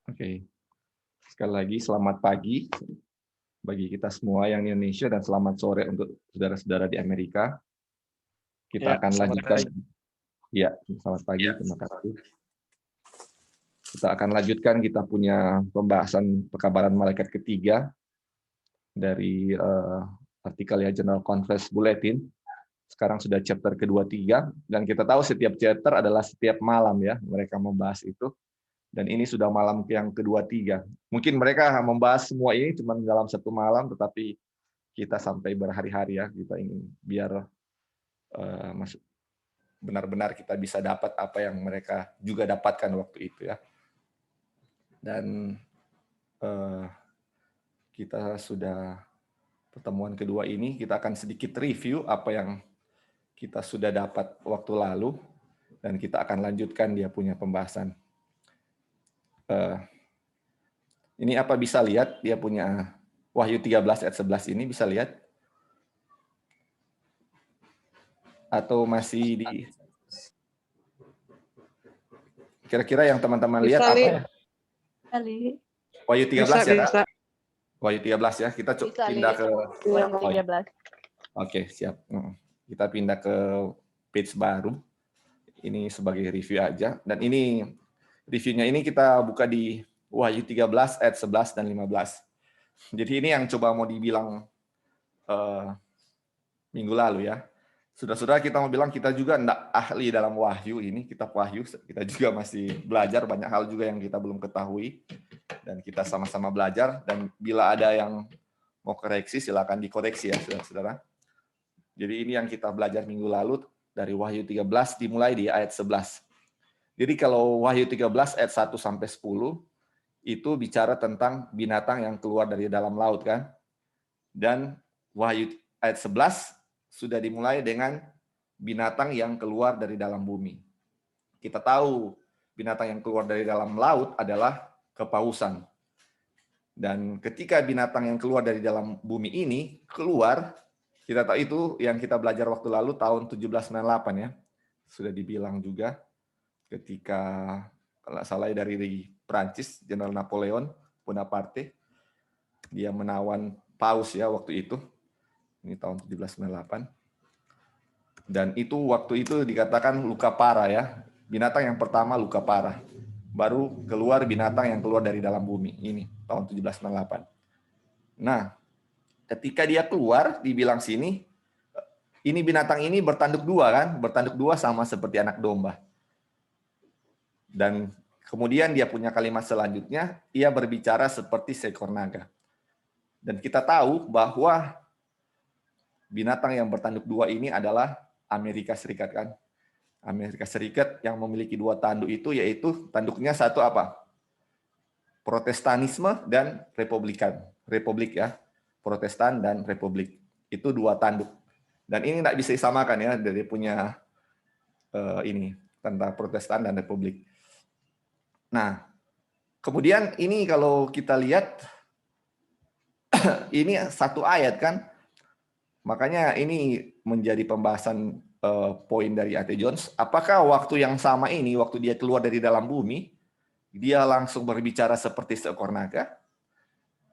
Oke, sekali lagi selamat pagi bagi kita semua yang di Indonesia dan selamat sore untuk saudara-saudara di Amerika. Ya, Kita akan selamat lanjutkan, pagi. ya, selamat pagi, terima kasih. Kita akan lanjutkan, kita punya pembahasan pekabaran malaikat ketiga dari artikel ya General Conference Bulletin. Sekarang sudah chapter kedua tiga, dan kita tahu setiap chapter adalah setiap malam ya, mereka membahas itu. Dan ini sudah malam yang kedua tiga. Mungkin mereka membahas semua ini cuma dalam satu malam, tetapi kita sampai berhari-hari ya, kita ingin biar benar-benar kita bisa dapat apa yang mereka juga dapatkan waktu itu ya. Dan kita sudah pertemuan kedua ini, kita akan sedikit review apa yang kita sudah dapat waktu lalu, dan kita akan lanjutkan dia punya pembahasan. Ini apa bisa lihat dia punya Wahyu 13 ayat 11 ini, bisa lihat? Atau masih di... Kira-kira yang teman-teman lihat apa ya? Wahyu 13 ya, Kak? Wahyu 13 ya. Kita pindah ke Wahyu 13. Oke, siap. Kita pindah ke page baru. Ini sebagai review aja. Dan ini reviewnya ini kita buka di Wahyu 13 ayat 11 dan 15. Jadi ini yang coba mau dibilang minggu lalu ya. Saudara-saudara, kita mau bilang kita juga enggak ahli dalam wahyu ini, kitab wahyu. Kita juga masih belajar, banyak hal juga yang kita belum ketahui. Dan kita sama-sama belajar. Dan bila ada yang mau koreksi, silakan dikoreksi ya, saudara-saudara. Jadi ini yang kita belajar minggu lalu, dari Wahyu 13 dimulai di ayat 11. Jadi kalau Wahyu 13 ayat 1 sampai 10, itu bicara tentang binatang yang keluar dari dalam laut kan. Dan Wahyu ayat 11 sudah dimulai dengan binatang yang keluar dari dalam bumi. Kita tahu binatang yang keluar dari dalam laut adalah kepausan. Dan ketika binatang yang keluar dari dalam bumi ini keluar, kita tahu itu yang kita belajar waktu lalu tahun 1798 ya. Sudah dibilang juga ketika kalau salah dari Prancis, Jenderal Napoleon Bonaparte, dia menawan paus ya waktu itu. Ini tahun 1798. Dan itu waktu itu dikatakan luka parah ya. Binatang yang pertama luka parah. Baru keluar binatang yang keluar dari dalam bumi. Ini tahun 1798. Nah, ketika dia keluar, dibilang sini, ini binatang ini bertanduk dua kan? Bertanduk dua sama seperti anak domba. Dan kemudian dia punya kalimat selanjutnya, ia berbicara seperti seekor naga. Dan kita tahu bahwa binatang yang bertanduk dua ini adalah Amerika Serikat kan. Amerika Serikat yang memiliki dua tanduk itu, yaitu tanduknya satu apa? Protestanisme dan Republikan. Republik ya, Protestan dan Republik. Itu dua tanduk. Dan ini tidak bisa disamakan ya, dari punya ini tentang Protestan dan Republik. Nah, kemudian ini kalau kita lihat, ini satu ayat kan, makanya ini menjadi pembahasan poin dari A.T. Jones. Apakah waktu yang sama ini, waktu dia keluar dari dalam bumi, dia langsung berbicara seperti seekor naga?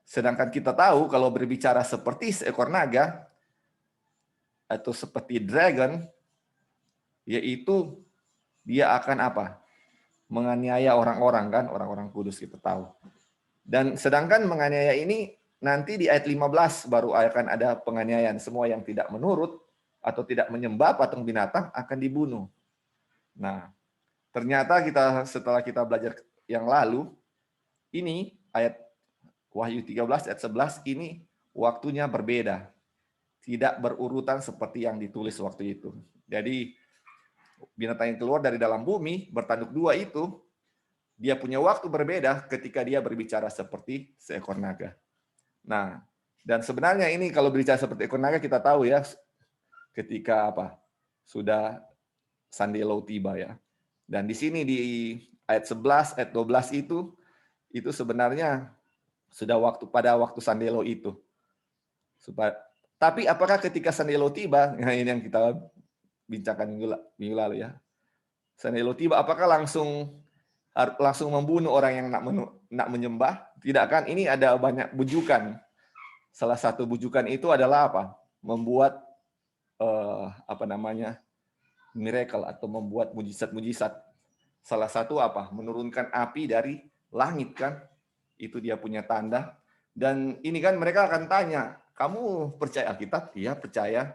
Sedangkan kita tahu kalau berbicara seperti seekor naga, atau seperti dragon, yaitu dia akan apa? Menganiaya orang-orang kan, orang-orang kudus kita tahu. Dan sedangkan menganiaya ini nanti di ayat 15 baru akan ada penganiayaan. Semua yang tidak menurut atau tidak menyembah patung binatang akan dibunuh. Nah, ternyata setelah kita belajar yang lalu, ini ayat Wahyu 13 ayat 11 ini waktunya berbeda. Tidak berurutan seperti yang ditulis waktu itu. Jadi binatang yang keluar dari dalam bumi bertanduk dua itu, dia punya waktu berbeda ketika dia berbicara seperti seekor naga. Nah, dan sebenarnya ini kalau berbicara seperti ekor naga kita tahu ya, ketika apa? Sudah Sandelo tiba ya. Dan di sini di ayat 11, ayat 12 itu sebenarnya sudah pada waktu Sandelo itu. Tapi apakah ketika Sandelo tiba, nah ini yang kita bincangkan minggu lalu ya. Sandelo tiba, apakah langsung membunuh orang yang nak menyembah, tidak kan? Ini ada banyak bujukan. Salah satu bujukan itu adalah apa? Membuat miracle atau membuat mujizat-mujizat. Salah satu apa? Menurunkan api dari langit kan? Itu dia punya tanda. Dan ini kan mereka akan tanya, kamu percaya Alkitab? Iya, percaya.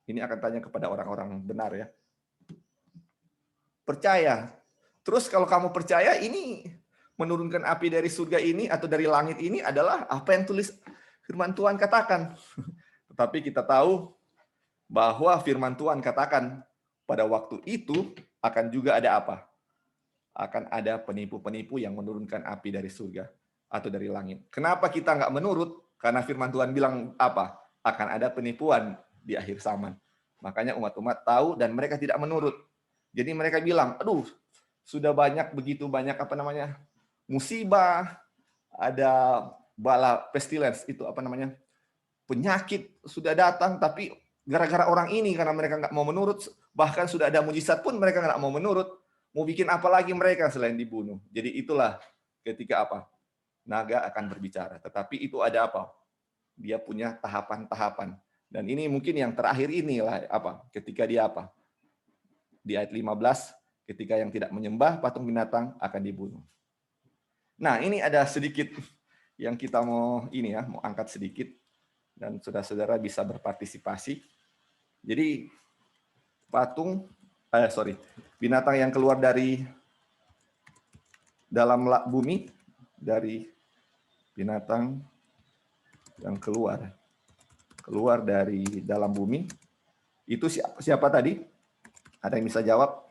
Ini akan tanya kepada orang-orang benar ya. Percaya. Terus kalau kamu percaya, ini menurunkan api dari surga ini atau dari langit ini adalah apa yang tulis firman Tuhan katakan. Tetapi kita tahu bahwa firman Tuhan katakan pada waktu itu akan juga ada apa? Akan ada penipu-penipu yang menurunkan api dari surga atau dari langit. Kenapa kita nggak menurut? Karena firman Tuhan bilang apa? Akan ada penipuan di akhir zaman. Makanya umat-umat tahu dan mereka tidak menurut. Jadi mereka bilang, aduh, sudah begitu banyak musibah, ada bala pestilence, itu penyakit sudah datang, tapi gara-gara orang ini, karena mereka nggak mau menurut, bahkan sudah ada mujizat pun mereka nggak mau menurut, mau bikin apa lagi mereka selain dibunuh. Jadi itulah ketika apa? Naga akan berbicara. Tetapi itu ada apa? Dia punya tahapan-tahapan. Dan ini mungkin yang terakhir inilah apa? Ketika dia apa? Di ayat 15, ketika yang tidak menyembah patung binatang akan dibunuh. Nah, ini ada sedikit yang kita mau angkat sedikit dan saudara-saudara bisa berpartisipasi. Jadi binatang yang keluar dari dalam bumi, dari binatang yang keluar dari dalam bumi, itu siapa tadi? Ada yang bisa jawab?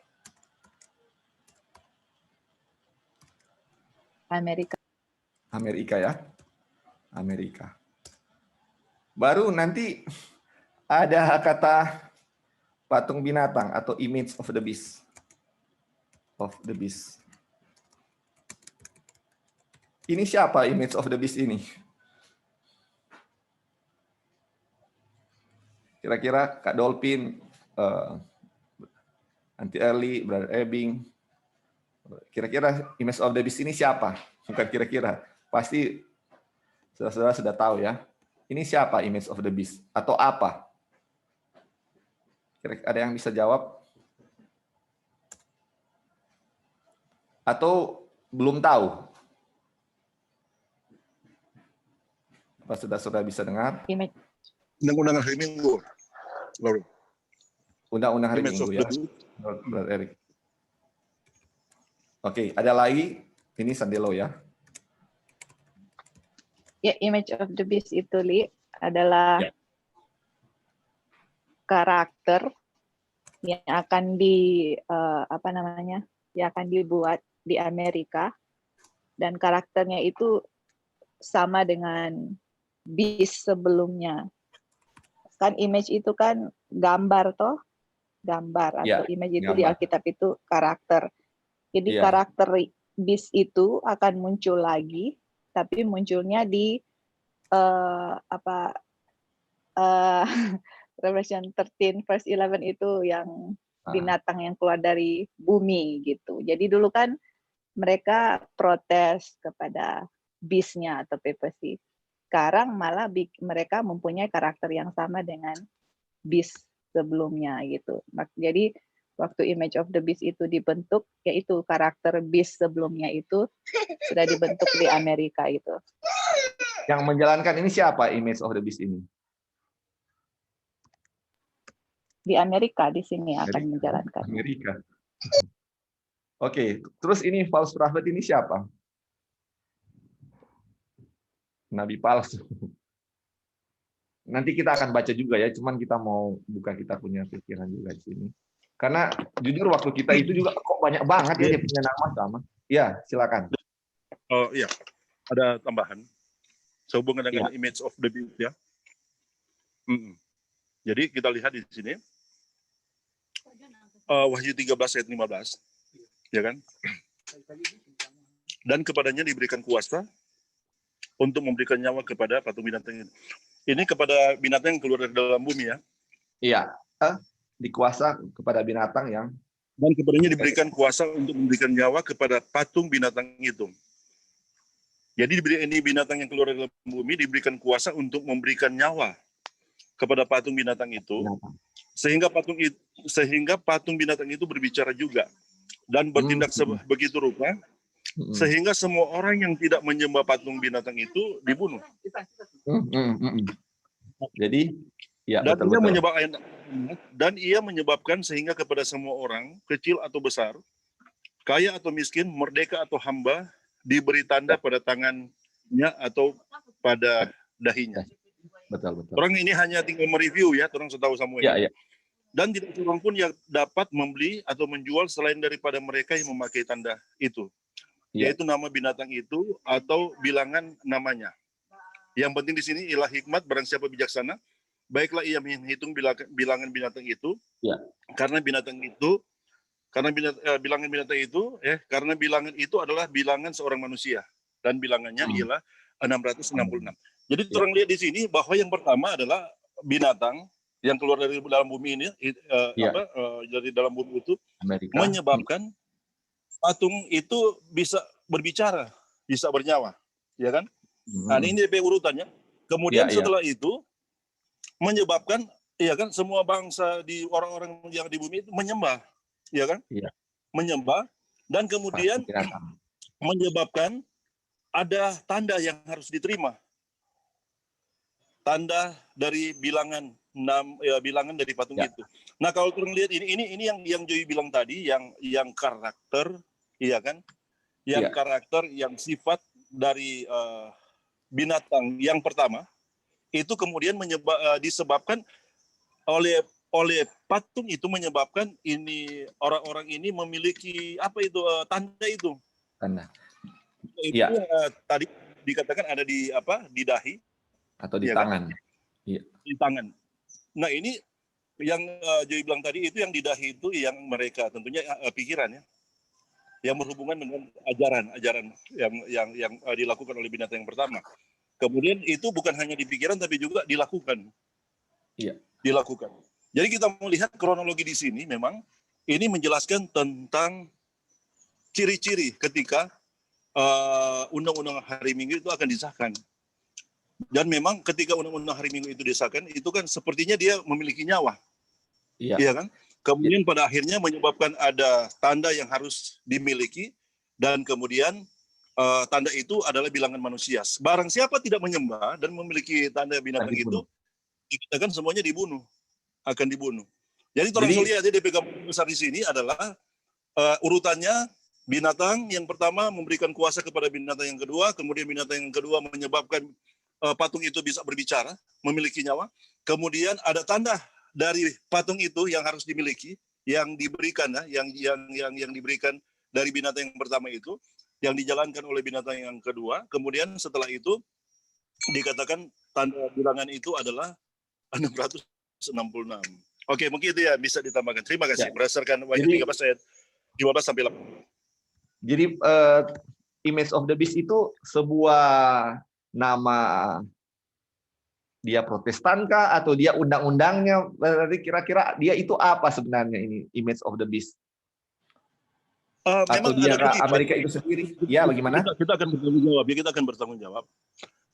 Amerika ya. Amerika. Baru nanti ada kata patung binatang atau image of the beast. Ini siapa image of the beast ini? Kira-kira Kak Dolphin, Auntie Early, Brother Ebing, kira-kira image of the beast ini siapa? Bukan kira-kira, pasti saudara-saudara sudah tahu ya. Ini siapa image of the beast? Atau apa? Ada yang bisa jawab? Atau belum tahu? Apa saudara-saudara bisa dengar? Undang-undang hari Minggu. Undang-undang hari Minggu ya. Brother Eric. Oke, ada lagi? Ini Sandelo ya. Ya, image of the beast itu adalah karakter yang akan yang akan dibuat di Amerika, dan karakternya itu sama dengan beast sebelumnya. Kan image itu kan gambar atau image itu di Alkitab itu karakter. Jadi karakter beast itu akan muncul lagi, tapi munculnya di Revelation 13 verse 11 itu yang binatang yang keluar dari bumi gitu. Jadi dulu kan mereka protes kepada beast-nya atau papacy. Sekarang malah mereka mempunyai karakter yang sama dengan beast sebelumnya gitu. Jadi waktu image of the beast itu dibentuk, yaitu karakter beast sebelumnya itu sudah dibentuk di Amerika itu. Yang menjalankan ini siapa image of the beast ini? Di Amerika, di sini akan menjalankan. Amerika. Oke, terus ini false prophet ini siapa? Nabi palsu. Nanti kita akan baca juga ya, cuman kita mau buka kita punya pikiran juga di sini. Karena jujur waktu kita itu juga kok banyak banget ya dia punya nama sama. Iya, silakan. Oh iya, ada tambahan. Sehubungan dengan image of the beast ya. Jadi kita lihat di sini Wahyu 13 ayat 15, ya kan? Dan kepadanya diberikan kuasa untuk memberikan nyawa kepada patung binatang ini. Ini kepada binatang yang keluar dari dalam bumi ya? Iya, dikuasa kepada binatang yang dan kepadanya diberikan kuasa untuk memberikan nyawa kepada patung binatang itu. Jadi ini binatang yang keluar dari dalam bumi diberikan kuasa untuk memberikan nyawa kepada patung binatang itu, Binatang. sehingga patung binatang itu berbicara juga dan bertindak begitu rupa, sehingga semua orang yang tidak menyembah patung binatang itu dibunuh. Jadi ya, Dan betul. ia menyebabkan sehingga kepada semua orang, kecil atau besar, kaya atau miskin, merdeka atau hamba, diberi tanda pada tangannya atau pada dahinya. Betul. Orang ini hanya tinggal mereview ya, orang setahu Samuel. Ya. Dan tidak seorang pun yang dapat membeli atau menjual selain daripada mereka yang memakai tanda itu. Ya. Yaitu nama binatang itu atau bilangan namanya. Yang penting di sini ialah hikmat, barang siapa bijaksana, baiklah ia menghitung bilangan binatang itu. Ya. Karena bilangan binatang itu adalah bilangan seorang manusia dan bilangannya ialah 666. Jadi orang lihat di sini bahwa yang pertama adalah binatang yang keluar dari dalam bumi ini, dari dalam bumi itu Amerika. Menyebabkan patung itu bisa berbicara, bisa bernyawa, ya kan? Nah, ini DP urutannya. Kemudian setelah itu menyebabkan, ya kan, semua bangsa di orang-orang yang di bumi itu menyembah. Ya kan? Iya. Menyembah dan kemudian menyebabkan ada tanda yang harus diterima. Tanda dari bilangan bilangan dari patung itu. Nah, kalau kita lihat ini yang Joy bilang tadi, yang karakter, iya kan? Yang karakter, yang sifat dari binatang yang pertama itu kemudian disebabkan oleh patung itu, menyebabkan ini orang-orang ini memiliki tanda itu. Tanda. Itu tadi dikatakan ada di dahi atau di tangan. Iya. Di tangan. Nah, ini yang Joy bilang tadi itu yang di dahi itu yang mereka tentunya pikiran ya. Yang berhubungan dengan ajaran yang dilakukan oleh binatang yang pertama. Kemudian itu bukan hanya di pikiran tapi juga dilakukan. Iya. Dilakukan. Jadi kita melihat kronologi di sini memang ini menjelaskan tentang ciri-ciri ketika undang-undang hari Minggu itu akan disahkan. Dan memang ketika undang-undang hari Minggu itu disahkan, itu kan sepertinya dia memiliki nyawa. Iya. Iya kan? Kemudian pada akhirnya menyebabkan ada tanda yang harus dimiliki dan kemudian tanda itu adalah bilangan manusia. Barang siapa tidak menyembah dan memiliki tanda binatang itu, dikatakan semuanya akan dibunuh. Jadi orang lihat di pegang besar di sini adalah urutannya binatang yang pertama memberikan kuasa kepada binatang yang kedua, kemudian binatang yang kedua menyebabkan patung itu bisa berbicara, memiliki nyawa. Kemudian ada tanda dari patung itu yang harus dimiliki, yang diberikan yang diberikan dari binatang yang pertama itu, yang dijalankan oleh binatang yang kedua. Kemudian setelah itu dikatakan tanda bilangan itu adalah 666. Oke, mungkin itu ya bisa ditambahkan. Terima kasih. Berdasarkan Wahyu 13 ayat 15 sampai 8. Jadi Image of the Beast itu sebuah nama dia Protestan kah atau dia undang-undangnya? Berarti kira-kira dia itu apa sebenarnya ini Image of the Beast? Atau dia Amerika itu sendiri? Ya, bagaimana? Kita akan bertanggung jawab. Kita akan bertanggung jawab.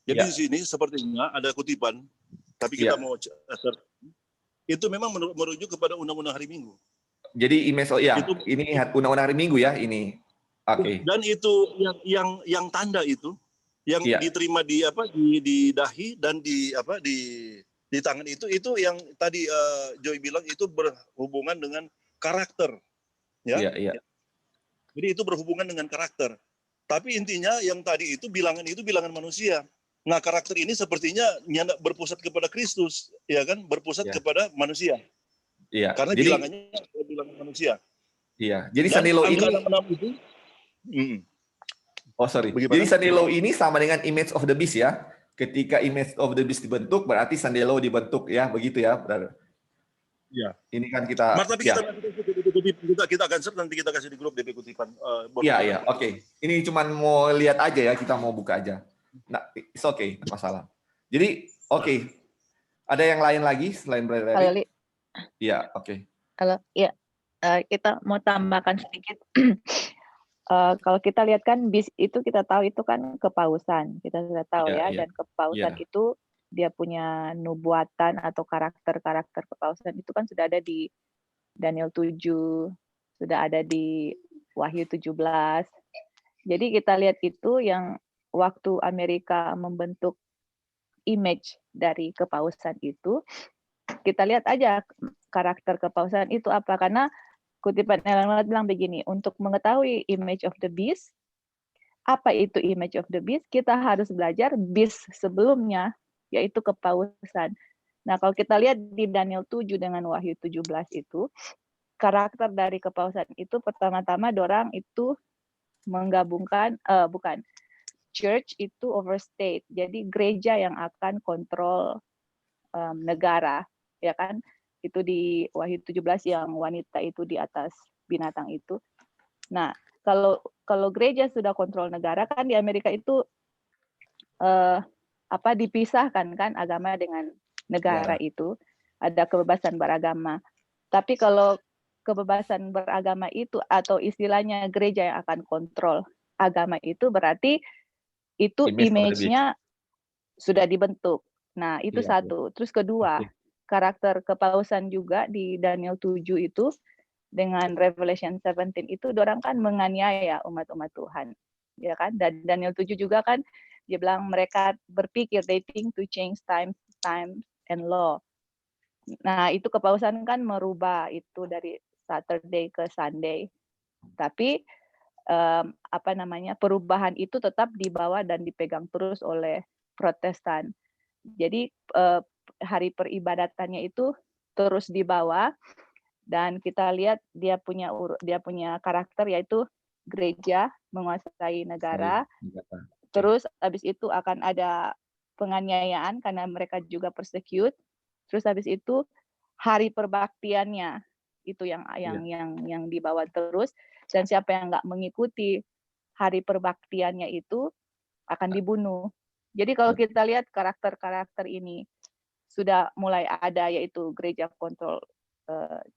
Jadi di sini sepertinya ada kutipan, tapi kita mau itu memang merujuk kepada undang-undang hari Minggu. Jadi image ini undang-undang hari Minggu ya ini. Oke. Dan itu yang tanda itu yang diterima di dahi dan di tangan itu yang tadi Joy bilang itu berhubungan dengan karakter. Ya. Iya. Jadi itu berhubungan dengan karakter. Tapi intinya yang tadi itu bilangan manusia. Nah, karakter ini sepertinya berpusat kepada Kristus, ya kan? Berpusat kepada manusia. Iya. Karena bilangannya bilangan manusia. Iya. Jadi Sanelo ini itu Bagaimana? Jadi Sanelo ini sama dengan Image of the Beast ya. Ketika Image of the Beast dibentuk, berarti Sanelo dibentuk ya, begitu ya, brother. Iya. Ini kan kita. Tapi kita akan share, nanti kita kasih di grup DP kutipan. Iya. Oke. Ini cuma mau lihat aja ya, kita mau buka aja. Nah, it's okay, masalah. Jadi, oke. Ada yang lain lagi selain brother? Halo, Li. Iya, oke. Halo, ya. Kita mau tambahkan sedikit. Kalau kita lihat kan bis itu kita tahu itu kan kepausan, kita sudah tahu Iya, ya, iya, dan kepausan iya, itu dia punya nubuatan atau karakter-karakter kepausan itu kan sudah ada di Daniel 7, sudah ada di Wahyu 17. Jadi kita lihat itu yang waktu Amerika membentuk image dari kepausan itu, kita lihat aja karakter kepausan itu apa, karena kutipan Ellen White bilang begini, untuk mengetahui image of the beast, apa itu image of the beast, kita harus belajar beast sebelumnya, yaitu kepausan. Nah, kalau kita lihat di Daniel 7 dengan Wahyu 17 itu, karakter dari kepausan itu pertama-tama dorang itu menggabungkan, bukan, church itu over state, jadi gereja yang akan kontrol negara, ya kan? Itu di Wahyu 17 yang wanita itu di atas binatang itu. Nah, kalau gereja sudah kontrol negara kan di Amerika itu dipisahkan kan agama dengan negara itu, ada kebebasan beragama. Tapi kalau kebebasan beragama itu atau istilahnya gereja yang akan kontrol agama itu berarti itu Image of the beast. image-nya sudah dibentuk. Nah, itu Iya, iya. satu. Terus kedua, Oke. karakter kepausan juga di Daniel 7 itu dengan Revelation 17 itu dorang kan menganiaya umat-umat Tuhan. Ya kan? Dan Daniel 7 juga kan dia bilang mereka berpikir they think to change time and law. Nah, itu kepausan kan merubah itu dari Saturday ke Sunday. Tapi perubahan itu tetap dibawa dan dipegang terus oleh Protestan. Jadi hari peribadatannya itu terus dibawa dan kita lihat dia punya karakter yaitu gereja menguasai negara. Terus habis itu akan ada penganiayaan karena mereka juga persecute. Terus habis itu hari perbaktiannya itu yang dibawa terus, dan siapa yang nggak mengikuti hari perbaktiannya itu akan dibunuh. Jadi kalau kita lihat karakter-karakter ini sudah mulai ada, yaitu gereja kontrol,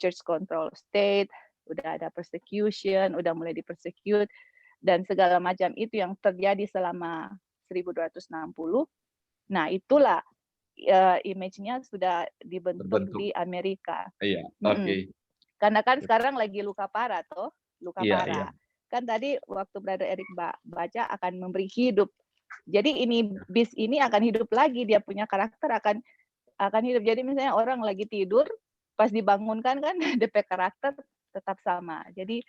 church control state, udah ada persecution, udah mulai dipersecute, dan segala macam itu yang terjadi selama 1260. Nah, itulah image-nya sudah dibentuk di Amerika. Iya, oke. Karena kan sekarang lagi luka parah toh, luka Iya, parah. iya. Kan tadi waktu Brother Eric baca akan memberi hidup. Jadi ini bis ini akan hidup lagi, dia punya karakter akan hidup. Jadi misalnya orang lagi tidur, pas dibangunkan kan DP karakter tetap sama. Jadi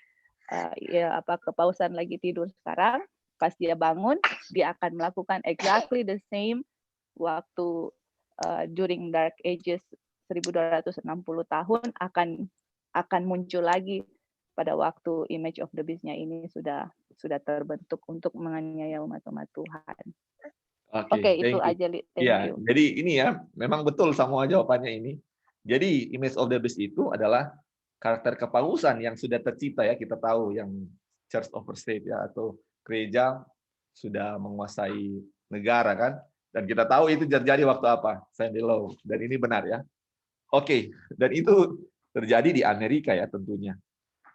kepausan lagi tidur sekarang, pas dia bangun dia akan melakukan exactly the same waktu during Dark Ages 1260 tahun akan muncul lagi pada waktu image of the beast-nya ini sudah terbentuk untuk menganiaya umat-umat Tuhan. Oke, itu aja, Li. Thank you. Jadi ini ya, memang betul semua jawabannya ini. Jadi image of the beast itu adalah karakter kepausan yang sudah tercipta ya, kita tahu yang church over state ya, atau gereja sudah menguasai negara kan. Dan kita tahu itu terjadi waktu apa? Sunday Law. Dan ini benar ya. Oke, dan itu terjadi di Amerika ya tentunya.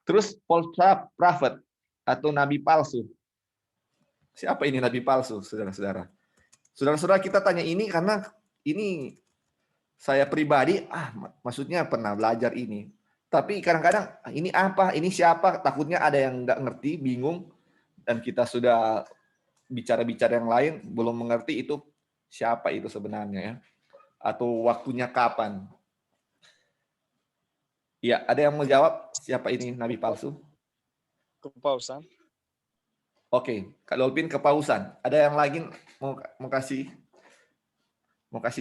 Terus false prophet atau nabi palsu. Siapa ini nabi palsu, saudara-saudara? Saudara-saudara, kita tanya ini karena ini saya pribadi, maksudnya pernah belajar ini. Tapi kadang-kadang ini apa, ini siapa, takutnya ada yang nggak ngerti, bingung, dan kita sudah bicara-bicara yang lain, belum mengerti itu siapa itu sebenarnya ya. Atau waktunya kapan. Ya, ada yang mau jawab siapa ini nabi palsu? Kepausan. Oke, Kak Dolphin kepausan. Ada yang lagi mau kasih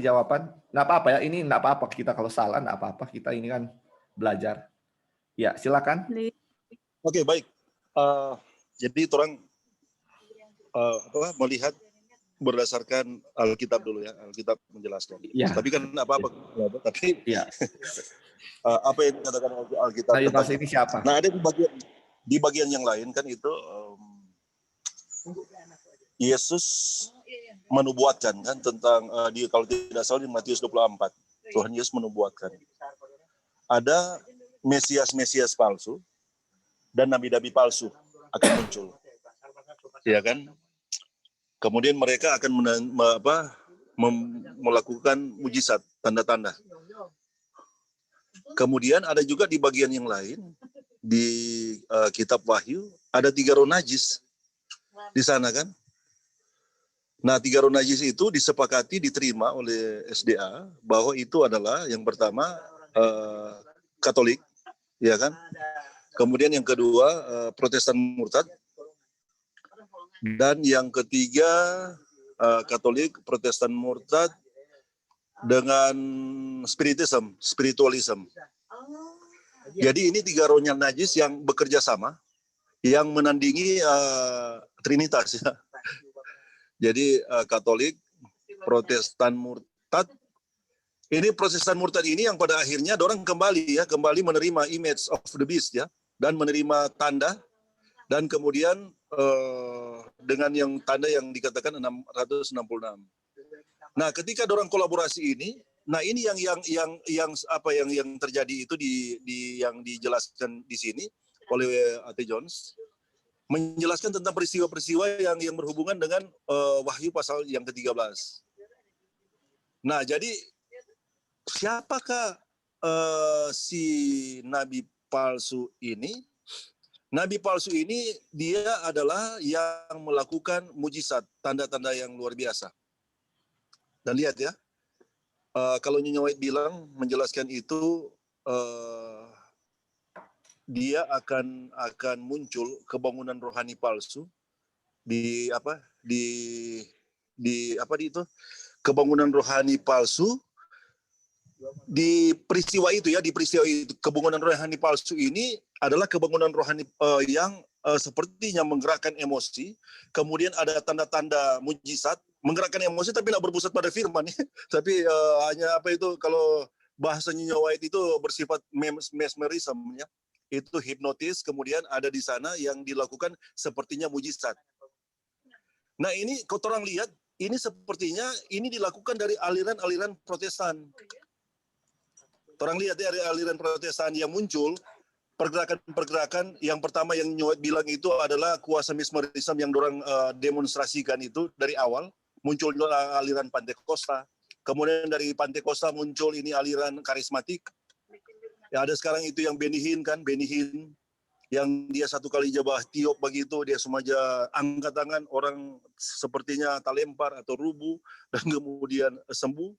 jawaban? Nggak apa-apa ya, ini nggak apa-apa kita kalau salah, nggak apa-apa. Kita ini kan belajar. Ya, silakan. Oke, baik. Jadi orang melihat berdasarkan Alkitab dulu ya. Alkitab menjelaskan. Ya. Tapi kan apa-apa. Ya. Tapi ya. Apa yang dikatakan Alkitab? Nabi palsu ini siapa? Nah, ada di bagian yang lain kan itu Yesus menubuatkan kan tentang kalau tidak salah di Matius 24. Tuhan Yesus menubuatkan. Ada Mesias palsu dan nabi-nabi palsu. akan muncul, ya kan? Kemudian mereka akan melakukan mujizat, tanda-tanda. Kemudian ada juga di bagian yang lain di kitab Wahyu ada 3 roh najis di sana kan. Nah 3 roh najis itu disepakati diterima oleh SDA bahwa itu adalah yang pertama Katolik, ya kan. Kemudian yang kedua Protestan murtad. Dan yang ketiga Katolik, Protestan murtad dengan spiritualism. Jadi ini 3 roh najis yang bekerja sama, yang menandingi Trinitas. Ya. Jadi Katolik, Protestan murtad. Ini Protestan murtad ini yang pada akhirnya orang kembali menerima image of the beast ya, dan menerima tanda. Dan kemudian dengan yang tanda yang dikatakan 666. Nah, ketika dorang kolaborasi ini, nah ini yang terjadi itu yang dijelaskan di sini oleh A.T. Jones, menjelaskan tentang peristiwa-peristiwa yang berhubungan dengan Wahyu pasal yang ke-13. Nah, jadi siapakah si nabi palsu ini? Nabi palsu ini dia adalah yang melakukan mujizat, tanda-tanda yang luar biasa. Dan lihat ya, kalau Nyonya White bilang menjelaskan itu, dia akan muncul kebangunan rohani palsu kebangunan rohani palsu di peristiwa itu ya, kebangunan rohani palsu ini adalah kebangunan rohani yang sepertinya menggerakkan emosi, kemudian ada tanda-tanda mujizat, menggerakkan emosi tapi tidak berpusat pada firman ya. Tapi hanya kalau bahasanya White itu bersifat mesmerism ya. Itu hipnotis, kemudian ada di sana yang dilakukan sepertinya mujizat. Nah, ini kalau orang lihat ini sepertinya ini dilakukan dari aliran-aliran Protestan. Orang lihat dari aliran Protestan yang muncul, pergerakan-pergerakan yang pertama yang Nyowet bilang itu adalah kuasa mesmerism yang dorang demonstrasikan itu dari awal, muncul aliran Pantekosta, kemudian dari Pantekosta muncul ini aliran karismatik. Ya, ada sekarang itu yang Benny Hinn yang dia satu kali jabah tiup begitu, dia sengaja angkat tangan, orang sepertinya terlempar atau rubuh dan kemudian sembuh.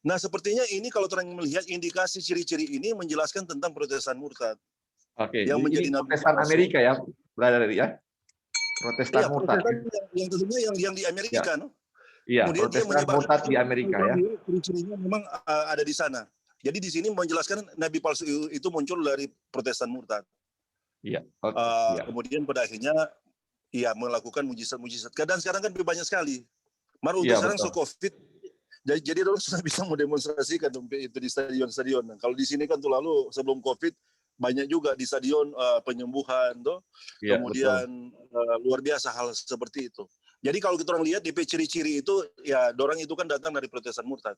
Nah, sepertinya ini kalau orang melihat indikasi ciri-ciri ini menjelaskan tentang Protestan murtad. Oke, yang menjadi Protestan Amerika ya, brother ya. Protestan murtad. Yang tentunya yang di Amerika, ya. no? Iya, Kemudian Protestan murtad di Amerika ya. Ciri-cirinya memang ada di sana. Jadi di sini menjelaskan nabi palsu itu muncul dari Protestan murtad. Iya. Kemudian pada akhirnya melakukan mujizat-mujizat. Dan sekarang kan banyak sekali. Untuk sekarang COVID. Jadi orang sudah bisa mendemonstrasikan itu di stadion-stadion. Nah, kalau di sini kan tuh lalu sebelum COVID banyak juga di stadion penyembuhan, ya, kemudian luar biasa hal seperti itu. Jadi kalau kita orang lihat di ciri-ciri itu, ya dorang itu kan datang dari Protestan murtad.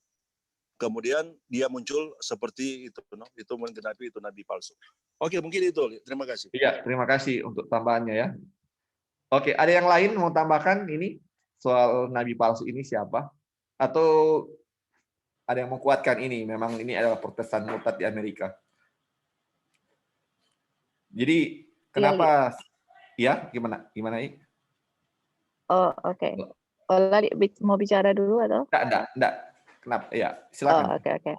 Kemudian dia muncul seperti itu, itu menggenapi itu nabi palsu. Oke, mungkin itu. Terima kasih. Iya, terima kasih untuk tambahannya ya. Oke, ada yang lain mau tambahkan ini soal nabi palsu ini siapa? Atau ada yang menguatkan ini? Memang ini adalah Protestan murtad di Amerika. Jadi kenapa? Ya, gimana? Oh, oke. Ola mau bicara dulu atau? Enggak. Kenapa? Ya, silakan. Oh, oke.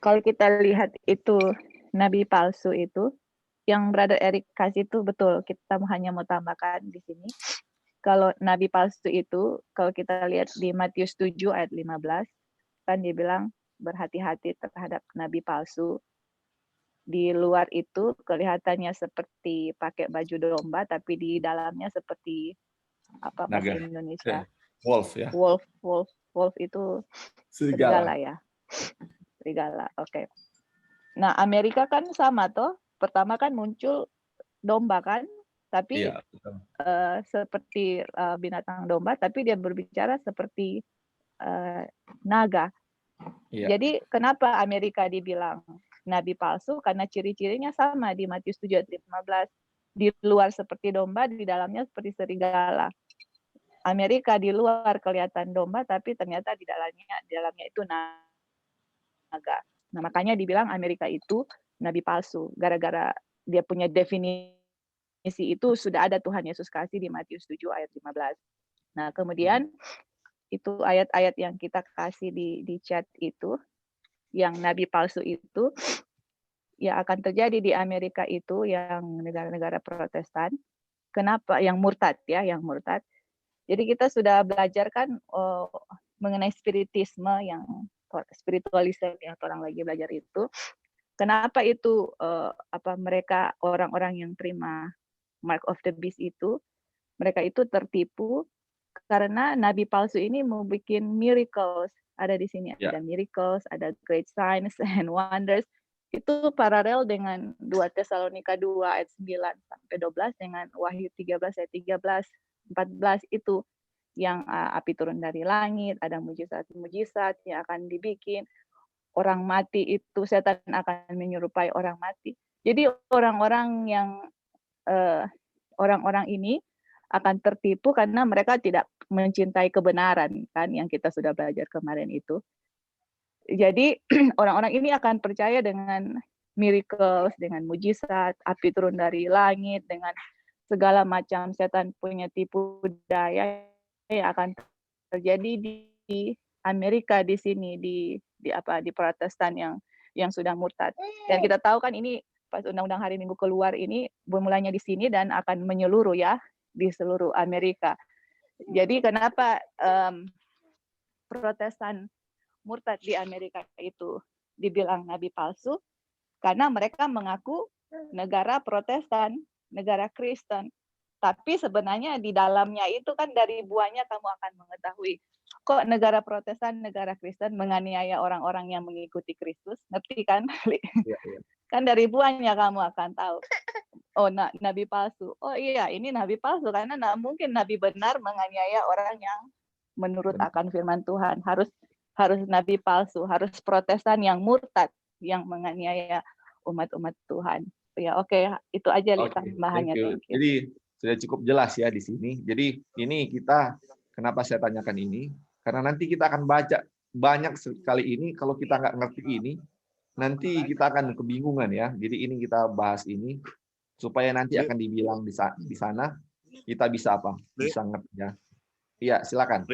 Kalau kita lihat itu nabi palsu itu, yang Brother Eric kasih itu betul. Kita hanya mau tambahkan di sini. Kalau nabi palsu itu, kalau kita lihat di Matius 7 ayat 15, kan dia bilang berhati-hati terhadap nabi palsu. Di luar itu kelihatannya seperti pakai baju domba, tapi di dalamnya seperti apa bahasa Indonesia? Wolf ya. Wolf itu serigala ya. Serigala, oke. Nah, Amerika kan sama toh. Pertama kan muncul domba kan, tapi seperti binatang domba, tapi dia berbicara seperti naga. Jadi kenapa Amerika dibilang nabi palsu? Karena ciri-cirinya sama di Matius 7 ayat 15. Di luar seperti domba, di dalamnya seperti serigala. Amerika di luar kelihatan domba, tapi ternyata di dalamnya itu naga. Nah, makanya dibilang Amerika itu nabi palsu, gara-gara dia punya definisi itu sudah ada Tuhan Yesus kasih di Matius 7 ayat 15. Nah, kemudian itu ayat-ayat yang kita kasih di chat itu, yang nabi palsu itu, ya akan terjadi di Amerika itu, yang negara-negara Protestan. Kenapa? Yang murtad ya, yang murtad. Jadi kita sudah belajar kan mengenai spiritisme, yang spiritualisme yang orang lagi belajar itu. Kenapa itu mereka orang-orang yang terima mark of the beast itu, mereka itu tertipu karena nabi palsu ini mau bikin miracles. Ada di sini ada miracles, ada great signs and wonders. Itu paralel dengan 2 Tesalonika 2 ayat 9 sampai 12 dengan Wahyu 13 ayat 13 14 itu, yang api turun dari langit, ada mujizat-mujizat yang akan dibikin. Orang mati itu, setan akan menyerupai orang mati. Jadi orang-orang ini akan tertipu karena mereka tidak mencintai kebenaran, kan, yang kita sudah belajar kemarin itu. Jadi orang-orang ini akan percaya dengan miracles, dengan mujizat, api turun dari langit, dengan segala macam setan punya tipu daya yang akan terjadi di Amerika, di sini, di Protestan yang sudah murtad. Dan kita tahu kan ini pas undang-undang hari Minggu keluar ini bermulanya di sini dan akan menyeluruh ya di seluruh Amerika. Jadi kenapa Protestan murtad di Amerika itu dibilang nabi palsu? Karena mereka mengaku negara Protestan, negara Kristen. Tapi sebenarnya di dalamnya itu kan dari buahnya kamu akan mengetahui. Kok negara Protestan, negara Kristen menganiaya orang-orang yang mengikuti Kristus? Ngerti kan? Ya, ya. Kan dari buahnya kamu akan tahu. Oh, nabi palsu. Oh iya, ini nabi palsu karena mungkin nabi benar menganiaya orang yang menurut akan firman Tuhan. Harus nabi palsu, harus Protestan yang murtad yang menganiaya umat-umat Tuhan. Ya, oke, itu aja tambahannya. Thank you. Jadi sudah cukup jelas ya di sini. Jadi ini kita, kenapa saya tanyakan ini? Karena nanti kita akan baca banyak sekali ini. Kalau kita nggak ngerti ini, nanti kita akan kebingungan ya. Jadi ini kita bahas ini supaya nanti akan dibilang di sana kita bisa apa? Bisa ngerti ya. Iya, silakan.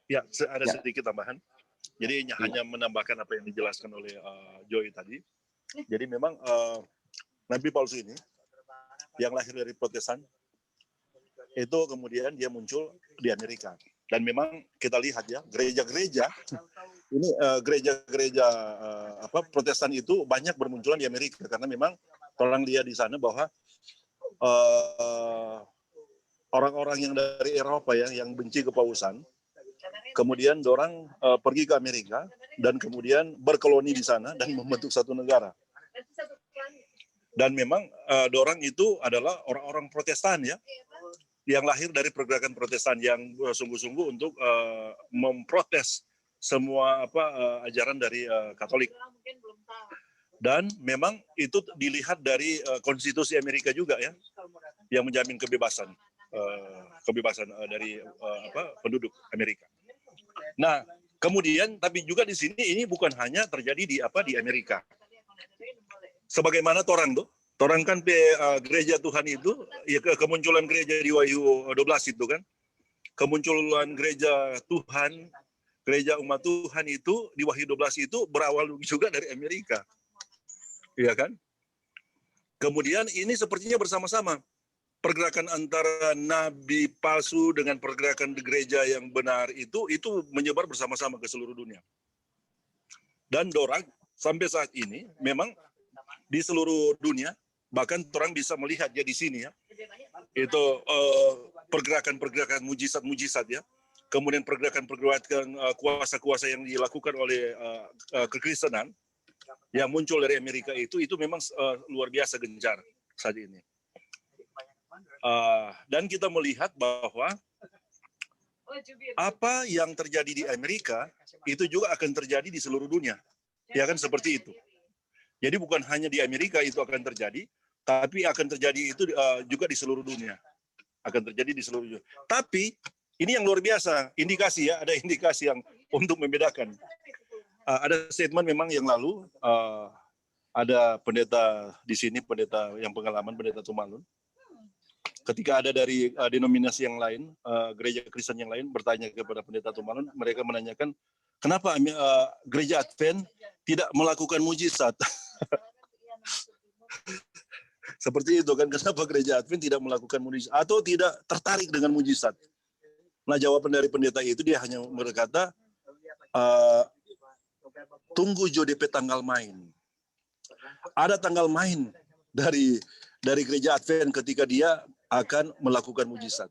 Ya, ada sedikit tambahan. Jadi hanya menambahkan apa yang dijelaskan oleh Joy tadi. Jadi memang nabi palsu ini yang lahir dari Protestan itu kemudian dia muncul di Amerika. Dan memang kita lihat ya, gereja-gereja ini gereja-gereja Protestan itu banyak bermunculan di Amerika karena memang orang lihat di sana bahwa orang-orang yang dari Eropa ya yang benci kepausan, kemudian dorang pergi ke Amerika dan kemudian berkoloni di sana dan membentuk satu negara. Dan memang dorang itu adalah orang-orang Protestan ya, yang lahir dari pergerakan Protestan yang sungguh-sungguh untuk memprotes semua ajaran dari Katolik. Dan memang itu dilihat dari konstitusi Amerika juga ya, yang menjamin kebebasan dari penduduk Amerika. Nah, kemudian tapi juga di sini ini bukan hanya terjadi di Amerika. Sebagaimana Torang kan gereja Tuhan itu, ya kemunculan gereja di Wahyu 12 itu kan, kemunculan gereja Tuhan, gereja umat Tuhan itu di Wahyu 12 itu berawal juga dari Amerika, ya kan? Kemudian ini sepertinya bersama-sama pergerakan antara nabi palsu dengan pergerakan gereja yang benar itu menyebar bersama-sama ke seluruh dunia. Dan dorang sampai saat ini memang di seluruh dunia, bahkan orang bisa melihat ya di sini ya, itu pergerakan-pergerakan mujizat-mujizat ya, kemudian pergerakan-pergerakan kuasa-kuasa yang dilakukan oleh kekristenan yang muncul dari Amerika itu memang luar biasa gencar saat ini. Dan kita melihat bahwa apa yang terjadi di Amerika itu juga akan terjadi di seluruh dunia, ya kan seperti itu. Jadi bukan hanya di Amerika itu akan terjadi, tapi akan terjadi itu juga di seluruh dunia. Akan terjadi di seluruh dunia. Tapi ini yang luar biasa, indikasi ya, ada indikasi yang untuk membedakan. Ada statement memang yang lalu, ada pendeta di sini, pendeta yang pengalaman, pendeta Tumalun. Ketika ada dari denominasi yang lain, gereja Kristen yang lain bertanya kepada pendeta Tumalun, mereka menanyakan, kenapa gereja Advent tidak melakukan mujizat? Seperti itu kan, kenapa gereja Advent tidak melakukan mujizat atau tidak tertarik dengan mujizat? Nah, jawaban dari pendeta itu dia hanya berkata, tunggu JODP tanggal main. Ada tanggal main dari gereja Advent ketika dia akan melakukan mujizat.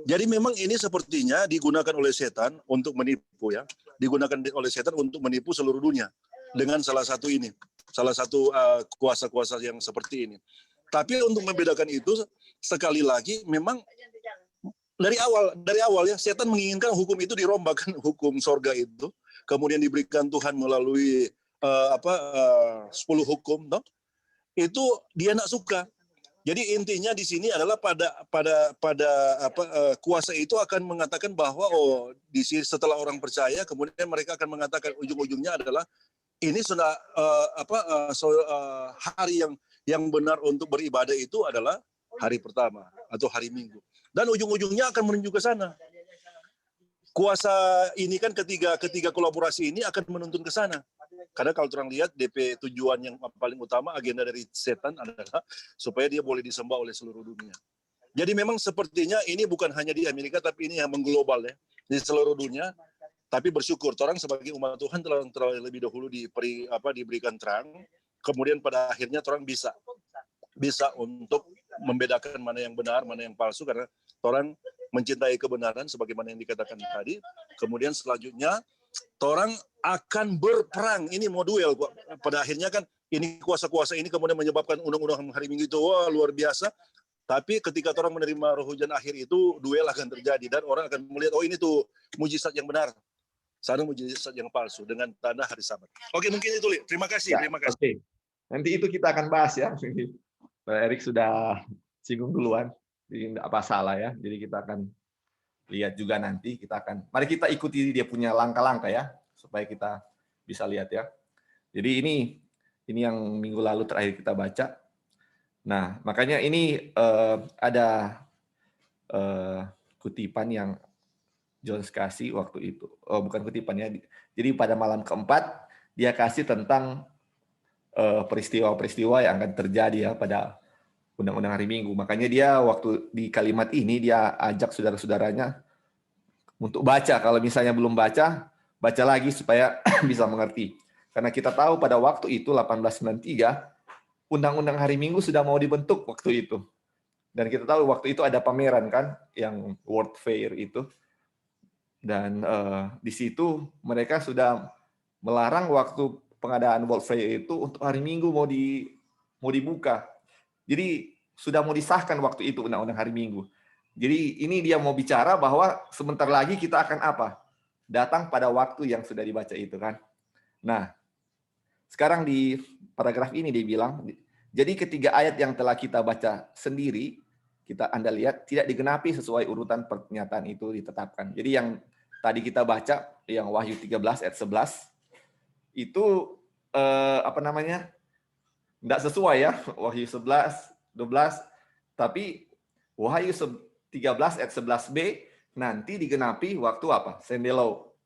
Jadi memang ini sepertinya digunakan oleh setan untuk menipu ya. Digunakan oleh setan untuk menipu seluruh dunia dengan salah satu ini. Salah satu kuasa-kuasa yang seperti ini. Tapi untuk membedakan itu sekali lagi memang dari awal ya setan menginginkan hukum itu dirombak, hukum sorga itu kemudian diberikan Tuhan melalui 10 hukum toh. Itu dia nak suka. Jadi intinya di sini adalah kuasa itu akan mengatakan bahwa di sini setelah orang percaya kemudian mereka akan mengatakan ujung-ujungnya adalah ini sudah hari yang benar untuk beribadah itu adalah hari pertama atau hari Minggu. Dan ujung-ujungnya akan menuju ke sana. Kuasa ini kan ketiga kolaborasi ini akan menuntun ke sana. Karena kalau orang lihat DP tujuan yang paling utama, agenda dari setan adalah supaya dia boleh disembah oleh seluruh dunia. Jadi memang sepertinya ini bukan hanya di Amerika, tapi ini yang mengglobal ya, di seluruh dunia. Tapi bersyukur, orang sebagai umat Tuhan telah lebih dahulu diberikan terang. Kemudian pada akhirnya orang bisa untuk membedakan mana yang benar, mana yang palsu, karena orang mencintai kebenaran sebagaimana yang dikatakan tadi. Kemudian selanjutnya orang akan berperang. Ini mau duel. Pada akhirnya kan ini kuasa-kuasa ini kemudian menyebabkan undang-undang hari Minggu itu luar biasa. Tapi ketika orang menerima roh hujan akhir itu duel akan terjadi dan orang akan melihat ini tuh mujizat yang benar. Sana mujizat yang palsu dengan tanda hari Sabat. Oke, mungkin itu, Li. Terima kasih. Ya, terima kasih. Oke. Nanti itu kita akan bahas ya. Pak Erik sudah singgung duluan. Jadi tidak apa salah ya. Jadi kita akan lihat juga nanti. Mari kita ikuti dia punya langkah-langkah ya, supaya kita bisa lihat ya. Jadi ini yang minggu lalu terakhir kita baca. Nah, makanya ini ada kutipan yang Jones kasih waktu itu. Bukan kutipannya. Jadi pada malam keempat dia kasih tentang peristiwa-peristiwa yang akan terjadi ya pada undang-undang hari Minggu. Makanya dia waktu di kalimat ini dia ajak saudara-saudaranya untuk baca. Kalau misalnya belum baca, baca lagi supaya bisa mengerti. Karena kita tahu pada waktu itu 1893 undang-undang hari Minggu sudah mau dibentuk waktu itu. Dan kita tahu waktu itu ada pameran kan yang World Fair itu. Dan di situ mereka sudah melarang waktu pengadaan World Fair itu untuk hari Minggu mau dibuka. Jadi sudah mau disahkan waktu itu undang-undang hari Minggu. Jadi ini dia mau bicara bahwa sebentar lagi kita akan apa? Datang pada waktu yang sudah dibaca itu kan. Nah, sekarang di paragraf ini dia bilang, jadi ketiga ayat yang telah kita baca sendiri, Anda lihat tidak digenapi sesuai urutan pernyataan itu ditetapkan. Jadi yang tadi kita baca yang Wahyu 13 ayat 11 itu enggak sesuai ya, Wahyu 11, 12, tapi Wahyu 13 ayat 11b nanti digenapi waktu apa? Sendelo.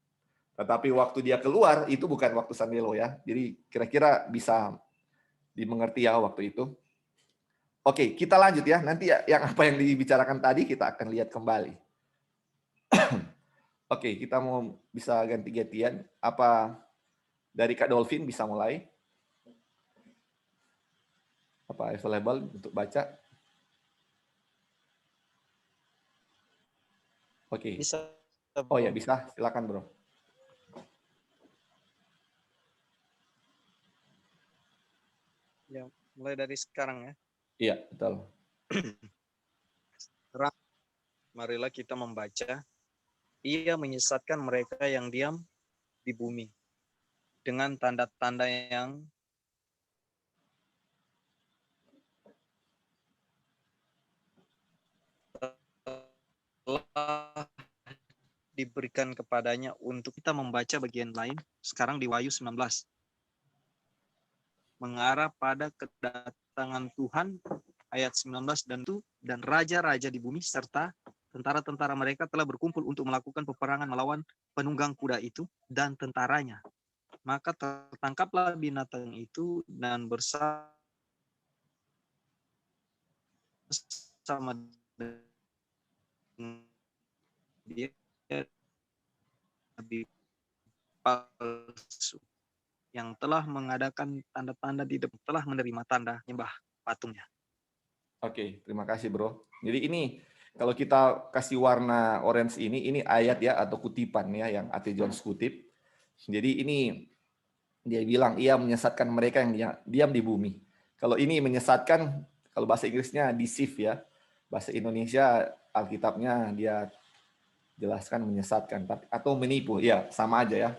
Tetapi waktu dia keluar itu bukan waktu sendelo ya. Jadi kira-kira bisa dimengerti ya waktu itu. Oke, kita lanjut ya. Nanti yang apa yang dibicarakan tadi kita akan lihat kembali. Oke, kita mau bisa ganti-gantian. Apa dari Kak Dolphin bisa mulai? Apa available untuk baca? Oke. Bisa. Oh ya, bisa. Silakan, Bro. Ya, mulai dari sekarang ya. Iya, betul. Marilah kita membaca. Ia menyesatkan mereka yang diam di bumi dengan tanda-tanda yang telah diberikan kepadanya untuk kita membaca bagian lain sekarang di Wahyu 19. Mengarah pada kedatangan Tuhan ayat 19 dan raja-raja di bumi serta tentara-tentara mereka telah berkumpul untuk melakukan peperangan melawan penunggang kuda itu dan tentaranya. Maka tertangkaplah binatang itu dan bersama dengan dia nabi palsu yang telah mengadakan tanda-tanda di depan, telah menerima tanda nyembah patungnya. Oke, terima kasih bro. Jadi ini kalau kita kasih warna orange ini ayat ya atau kutipan ya yang A.T. Jones kutip. Jadi ini dia bilang ia menyesatkan mereka yang diam di bumi. Kalau ini menyesatkan, kalau bahasa Inggrisnya deceive ya. Bahasa Indonesia Alkitabnya dia jelaskan menyesatkan atau menipu. Ya, sama aja ya.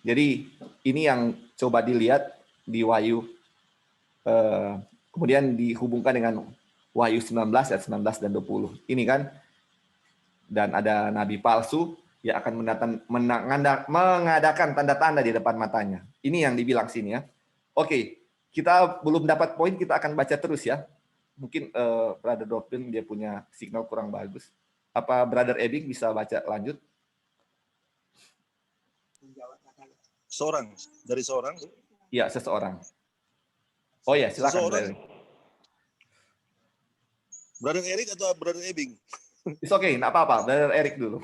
Jadi ini yang coba dilihat di Wahyu kemudian dihubungkan dengan Wahyu 19 ayat 19 dan 20. Ini kan dan ada nabi palsu yang akan mengadakan tanda-tanda di depan matanya. Ini yang dibilang sini ya. Oke, kita belum dapat poin, kita akan baca terus ya. Mungkin Brother Dopin dia punya signal kurang bagus. Apa Brother Ebing bisa baca lanjut? Dari seorang. Iya, seseorang. Oh ya, silakan Seseorang. Brother. Brother Eric atau Brother Ebing? It's okay, nggak apa-apa. Brother Eric dulu.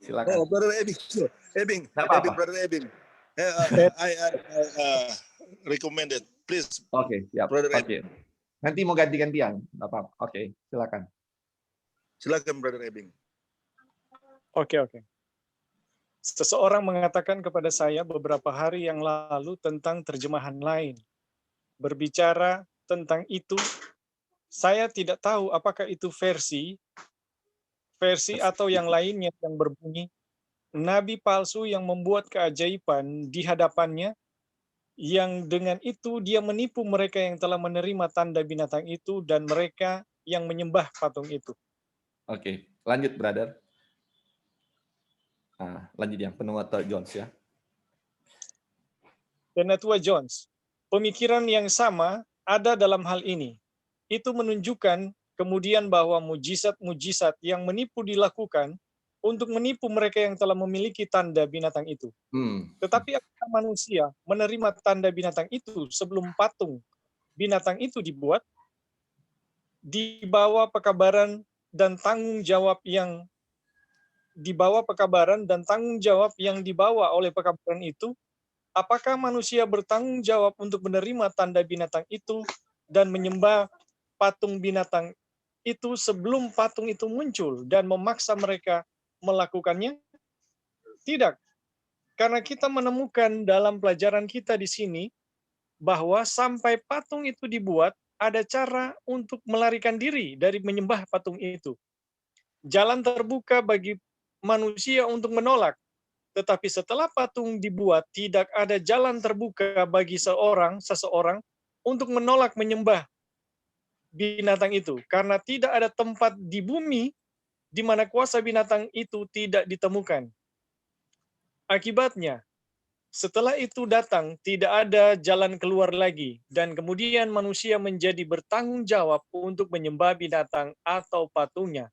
Silakan. Oh, Brother Ebing. Ebing. Nggak apa-apa. Brother Ebing. I recommended. Please. Oke, siap. Brother Oke. Nanti mau ganti-gantian. Nggak apa-apa. Oke, silakan. Silakan Brother Ebing. Oke. Seseorang mengatakan kepada saya beberapa hari yang lalu tentang terjemahan lain. Berbicara tentang itu, saya tidak tahu apakah itu versi atau yang lainnya yang berbunyi, nabi palsu yang membuat keajaiban di hadapannya, yang dengan itu dia menipu mereka yang telah menerima tanda binatang itu dan mereka yang menyembah patung itu. Oke, lanjut brother. Nah, lanjut yang Penuata Jones ya. Penatua Jones, pemikiran yang sama ada dalam hal ini. Itu menunjukkan kemudian bahwa mujizat-mujizat yang menipu dilakukan untuk menipu mereka yang telah memiliki tanda binatang itu. Tetapi apakah manusia menerima tanda binatang itu sebelum patung binatang itu dibuat? Dibawa pekabaran dan tanggung jawab yang dibawa oleh pekabaran itu, apakah manusia bertanggung jawab untuk menerima tanda binatang itu dan menyembah patung binatang itu sebelum patung itu muncul dan memaksa mereka melakukannya? Tidak. Karena kita menemukan dalam pelajaran kita di sini bahwa sampai patung itu dibuat, ada cara untuk melarikan diri dari menyembah patung itu. Jalan terbuka bagi manusia untuk menolak. Tetapi setelah patung dibuat, tidak ada jalan terbuka bagi seseorang untuk menolak menyembah binatang itu. Karena tidak ada tempat di bumi di mana kuasa binatang itu tidak ditemukan. Akibatnya, setelah itu datang, tidak ada jalan keluar lagi, dan kemudian manusia menjadi bertanggung jawab untuk menyembah binatang atau patungnya.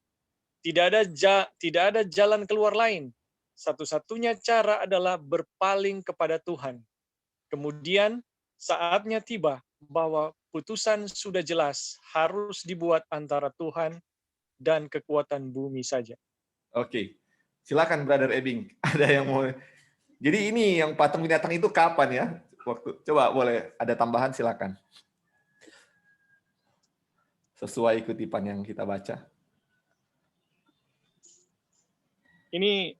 Tidak ada jalan keluar lain. Satu-satunya cara adalah berpaling kepada Tuhan. Kemudian saatnya tiba bahwa putusan sudah jelas harus dibuat antara Tuhan dan kekuatan bumi saja. Oke, silakan Brother Ebing. Ada yang mau? Jadi ini yang patung binatang itu kapan ya? Coba boleh ada tambahan silakan. Sesuai kutipan yang kita baca. Ini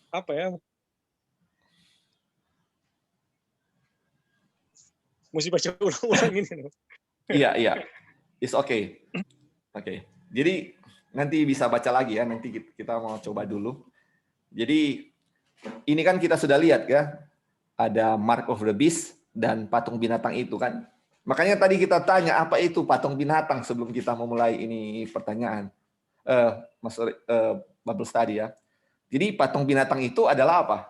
apa ya? Mesti baca ulang-ulang ini. Iya. It's okay. Oke. Jadi nanti bisa baca lagi ya. Nanti kita mau coba dulu. Jadi ini kan kita sudah lihat ya. Ada Mark of the Beast dan patung binatang itu kan. Makanya tadi kita tanya apa itu patung binatang sebelum kita memulai ini pertanyaan. Bible study ya. Jadi patung binatang itu adalah apa?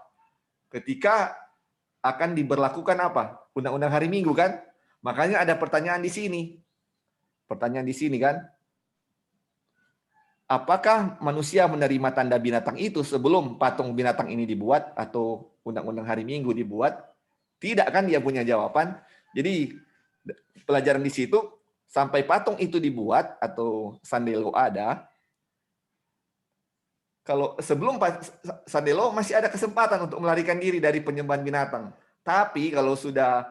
Ketika akan diberlakukan apa? Undang-undang hari Minggu kan? Makanya ada pertanyaan di sini. Pertanyaan di sini kan? Apakah manusia menerima tanda binatang itu sebelum patung binatang ini dibuat atau undang-undang hari Minggu dibuat? Tidak kan dia punya jawaban. Jadi pelajaran di situ sampai patung itu dibuat atau sandelo ada, kalau sebelum sandelo masih ada kesempatan untuk melarikan diri dari penyembahan binatang. Tapi kalau sudah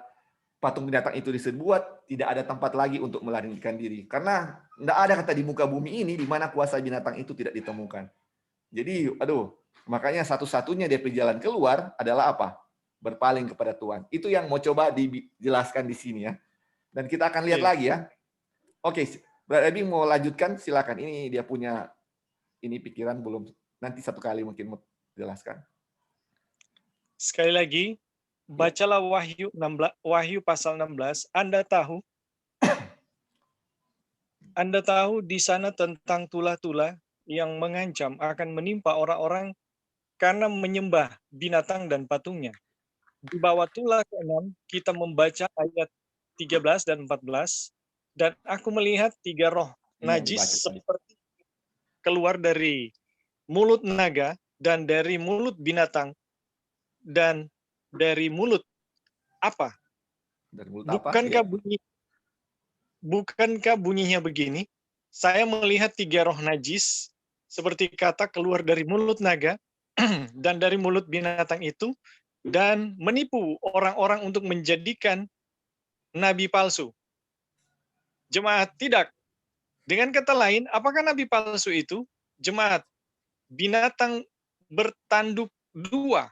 patung binatang itu dibuat, tidak ada tempat lagi untuk melarikan diri. Karena tidak ada kata di muka bumi ini di mana kuasa binatang itu tidak ditemukan. Jadi, makanya satu-satunya dia jalan keluar adalah apa? Berpaling kepada Tuhan. Itu yang mau coba dijelaskan di sini ya. Dan kita akan lihat lagi ya. Oke, Brother Ebing mau lanjutkan, silakan. Ini dia punya ini pikiran belum. Nanti satu kali mungkin mau jelaskan. Sekali lagi, bacalah Wahyu pasal 16. Anda tahu di sana tentang tulah-tulah yang mengancam akan menimpa orang-orang karena menyembah binatang dan patungnya. Di bawah tulah ke-6 kita membaca ayat 13 dan 14, dan aku melihat 3 roh najis seperti keluar dari mulut naga dan dari mulut binatang dan dari mulut apa? Dari mulut Bukankah bunyinya begini? Saya melihat 3 roh najis seperti kata keluar dari mulut naga dan dari mulut binatang itu, dan menipu orang-orang untuk menjadikan nabi palsu. Jemaat, tidak. Dengan kata lain, apakah nabi palsu itu? Jemaat, binatang bertanduk 2.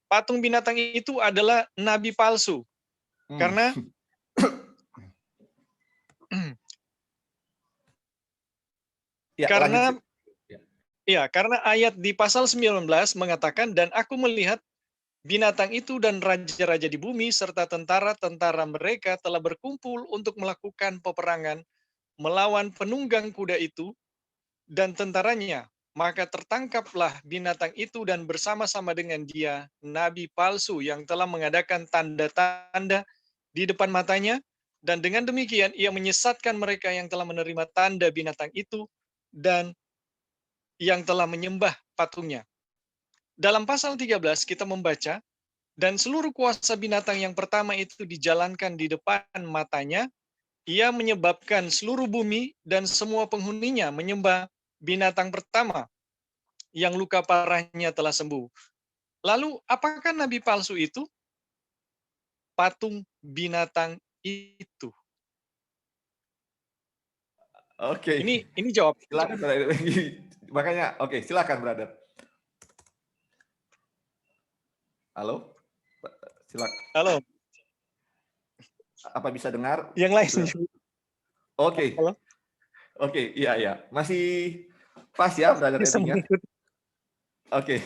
Patung binatang itu adalah nabi palsu. Karena karena ayat di pasal 19 mengatakan, dan aku melihat binatang itu dan raja-raja di bumi serta tentara-tentara mereka telah berkumpul untuk melakukan peperangan melawan penunggang kuda itu dan tentaranya. Maka tertangkaplah binatang itu dan bersama-sama dengan dia nabi palsu yang telah mengadakan tanda-tanda di depan matanya, dan dengan demikian ia menyesatkan mereka yang telah menerima tanda binatang itu dan yang telah menyembah patungnya. Dalam pasal 13 kita membaca, dan seluruh kuasa binatang yang pertama itu dijalankan di depan matanya, ia menyebabkan seluruh bumi dan semua penghuninya menyembah binatang pertama yang luka parahnya telah sembuh. Lalu apakah nabi palsu itu? Patung binatang itu. Oke. Ini jawab. Silakan. Makanya, silakan, brother. Halo? Silakan. Halo. Apa bisa dengar? Yang lain. Oke. Halo? Oke, iya. Masih pas ya, brother Ebing ya? Oke.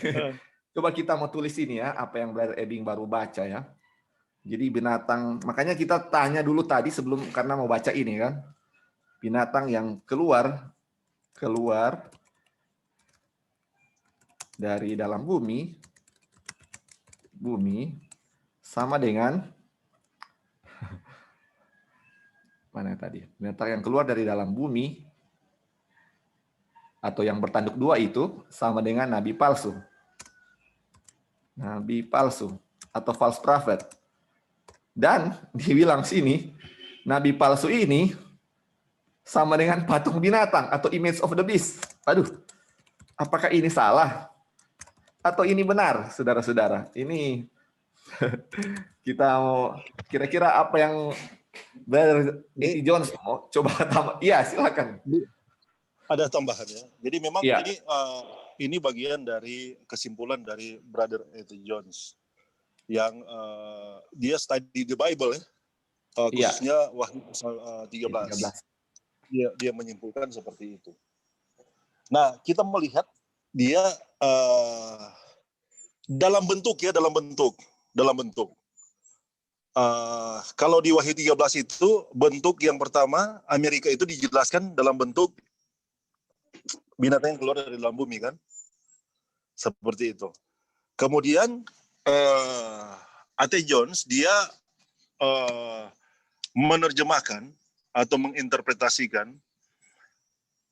Coba kita mau tulis ini ya, apa yang brother Ebing baru baca ya. Jadi binatang, makanya kita tanya dulu tadi sebelum, karena mau baca ini kan. Binatang yang keluar dari dalam bumi sama dengan mana tadi? Binatang yang keluar dari dalam bumi atau yang bertanduk 2 itu sama dengan nabi palsu. Nabi palsu atau false prophet. Dan dibilang sini, nabi palsu ini sama dengan patung binatang atau image of the beast. Aduh, apakah ini salah? Atau ini benar, saudara-saudara? Ini kita mau kira-kira apa yang Brother Jones mau coba tambah? Iya, silakan. Ada tambahannya. Jadi memang ini bagian dari kesimpulan dari Brother Eddie Jones yang dia study the Bible ya, khususnya Wahyu pasal 13. Dia menyimpulkan seperti itu. Nah, kita melihat dia dalam bentuk. Kalau di Wahyu 13 itu bentuk yang pertama Amerika itu dijelaskan dalam bentuk binatang yang keluar dari dalam bumi kan, seperti itu. Kemudian A.T. Jones dia menerjemahkan atau menginterpretasikan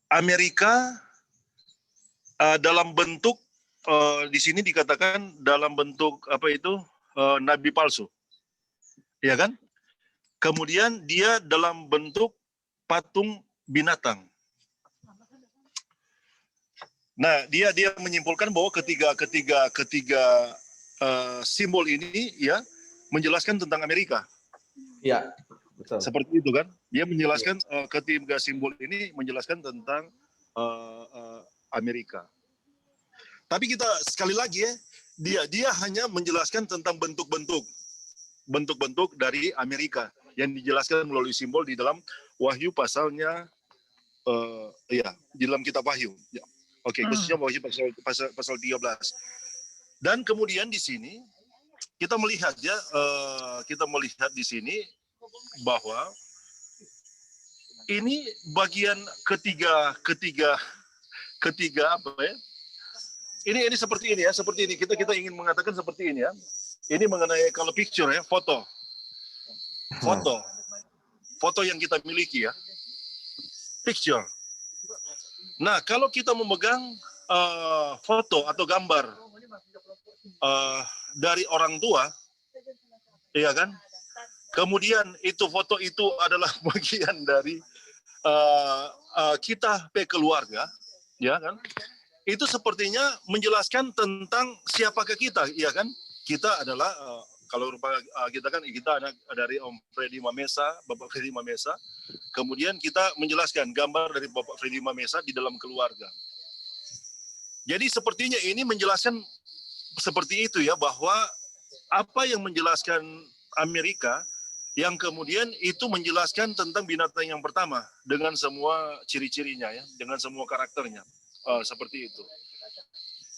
Amerika dalam bentuk di sini dikatakan dalam bentuk apa itu nabi palsu, ya kan? Kemudian dia dalam bentuk patung binatang. Nah, dia menyimpulkan bahwa ketiga simbol ini ya menjelaskan tentang Amerika. Iya, betul. Seperti itu kan? Dia menjelaskan ketiga simbol ini menjelaskan tentang Amerika. Tapi kita sekali lagi ya, dia hanya menjelaskan tentang bentuk-bentuk dari Amerika yang dijelaskan melalui simbol di dalam Wahyu pasalnya di dalam kitab Wahyu. Ya. Oke, khususnya Wahyu pasal 13. Dan kemudian di sini kita melihat di sini bahwa ini bagian ketiga apa ya? Ini seperti ini ya, seperti ini. Kita ingin mengatakan seperti ini ya. Ini mengenai kalau picture ya, foto yang kita miliki ya, picture. Nah, kalau kita memegang foto atau gambar dari orang tua, iya kan? Kemudian foto itu adalah bagian dari kita keluarga, ya kan? Itu sepertinya menjelaskan tentang siapakah kita, iya kan? Kita adalah kalau kita anak dari Om Freddy Mamesa, Bapak Freddy Mamesa. Kemudian kita menjelaskan gambar dari Bapak Freddy Mamesa di dalam keluarga. Jadi sepertinya ini menjelaskan seperti itu ya, bahwa apa yang menjelaskan Amerika yang kemudian itu menjelaskan tentang binatang yang pertama dengan semua ciri-cirinya ya, dengan semua karakternya. Seperti itu.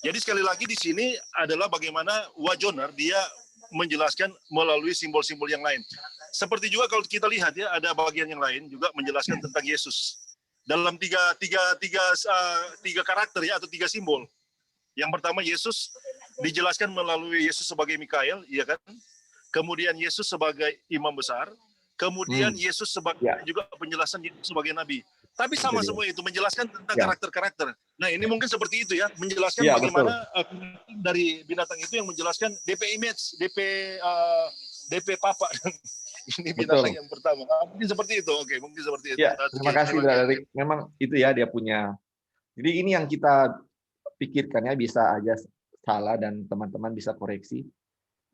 Jadi sekali lagi di sini adalah bagaimana Wajoner dia menjelaskan melalui simbol-simbol yang lain. Seperti juga kalau kita lihat ya, ada bagian yang lain juga menjelaskan tentang Yesus dalam tiga karakter ya, atau tiga simbol. Yang pertama Yesus dijelaskan melalui Yesus sebagai Mikael, ya kan? Kemudian Yesus sebagai imam besar, kemudian Yesus sebagai juga penjelasan Yesus sebagai nabi. Tapi sama semua itu menjelaskan tentang karakter-karakter. Nah, ini mungkin seperti itu ya, menjelaskan bagaimana dari binatang itu yang menjelaskan DP image, DP papa. Ini binatang yang pertama. Mungkin seperti itu. Oke, mungkin seperti itu. Ya, terima kasih Brother Rick. Memang itu ya dia punya. Jadi ini yang kita pikirkan ya, bisa aja salah dan teman-teman bisa koreksi.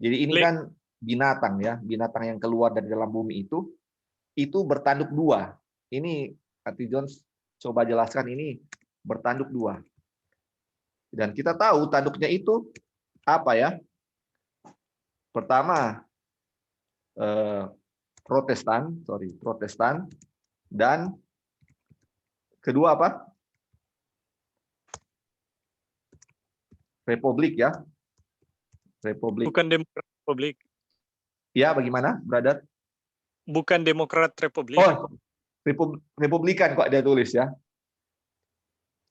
Jadi ini kan binatang ya, binatang yang keluar dari dalam bumi itu bertanduk dua. Ini A.T. Jones coba jelaskan, ini bertanduk dua. Dan kita tahu tanduknya itu apa ya? Pertama Protestan, dan kedua apa? Republik ya. Republik. Bukan Demokrat Republik. Ya, bagaimana, Brother? Bukan Demokrat Republik. Oh, Republikan kok dia tulis ya.